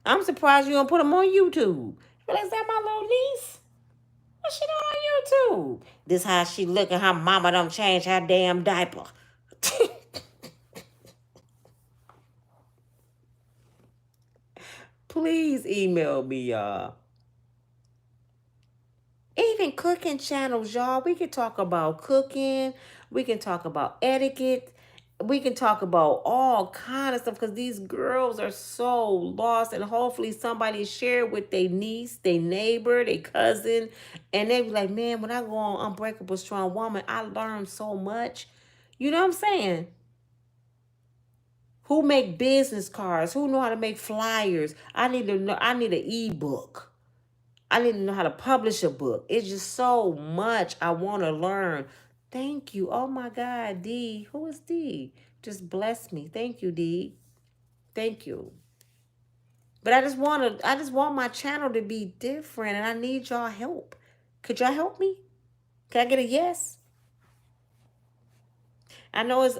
I'm surprised you don't put them on YouTube. But is that my little niece? What she doing on YouTube? This how she looking. Her mama don't change her damn diaper. Please email me, y'all. Even cooking channels, y'all. We can talk about cooking. We can talk about etiquette. We can talk about all kind of stuff, because these girls are so lost, and hopefully somebody share with their niece, their neighbor, their cousin, and they be like, man, when I go on Unbreakable Strong Woman, I learned so much. You know what I'm saying? Who make business cards? Who know how to make flyers? I need to know. I need an ebook. I need to know how to publish a book. It's just so much I want to learn. Thank you. Oh my God, D. Who is D? Just bless me. Thank you, D. Thank you. But I just want my channel to be different, and I need y'all help. Could y'all help me? Can I get a yes? I know it's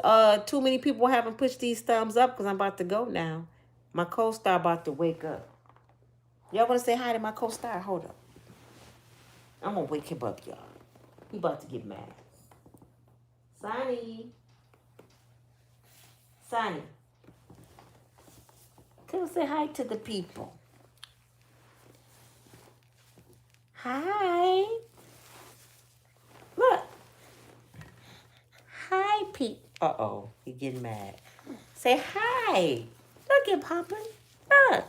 too many people haven't pushed these thumbs up because I'm about to go now. My co-star about to wake up. Y'all want to say hi to my co-star? Hold up. I'm gonna wake him up, y'all. He about to get mad. Sonny. Sonny. Come say hi to the people. Hi. Look. Hi, Pete. Uh-oh. He getting mad. Say hi. Look at Papa. Look.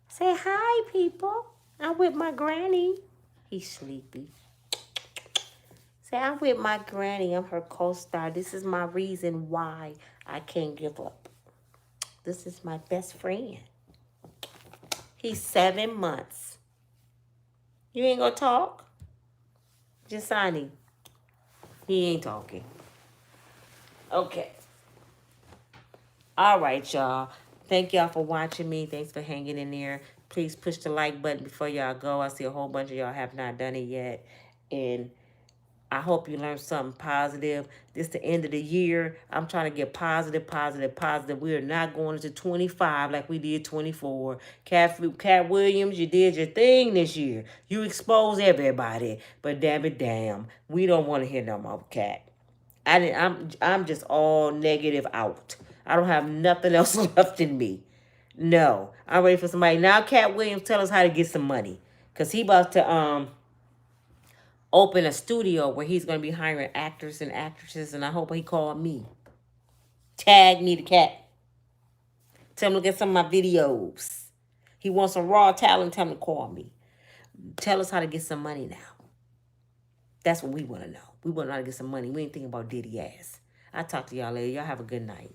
Say hi, people. I'm with my granny. He's sleepy. Say, I'm with my granny. I'm her co-star. This is my reason why I can't give up. This is my best friend. He's 7 months. You ain't gonna talk? Just sign him. He ain't talking. Okay. All right, y'all. Thank y'all for watching me. Thanks for hanging in there. Please push the like button before y'all go. I see a whole bunch of y'all have not done it yet. And I hope you learned something positive. This is the end of the year. I'm trying to get positive, positive, positive. We are not going into 25 like we did 24. Cat Williams, you did your thing this year. You exposed everybody. But damn it, damn. We don't want to hear no more, Cat. I'm just all negative out. I don't have nothing else left in me. No. I'm ready for somebody. Now Cat Williams, tell us how to get some money. Cause he about to open a studio where he's gonna be hiring actors and actresses, and I hope he called me. Tag me the Cat. Tell him to get some of my videos. He wants some raw talent, tell him to call me. Tell us how to get some money now. That's what we want to know. We want to know how to get some money. We ain't thinking about Diddy ass. I'll talk to y'all later. Y'all have a good night.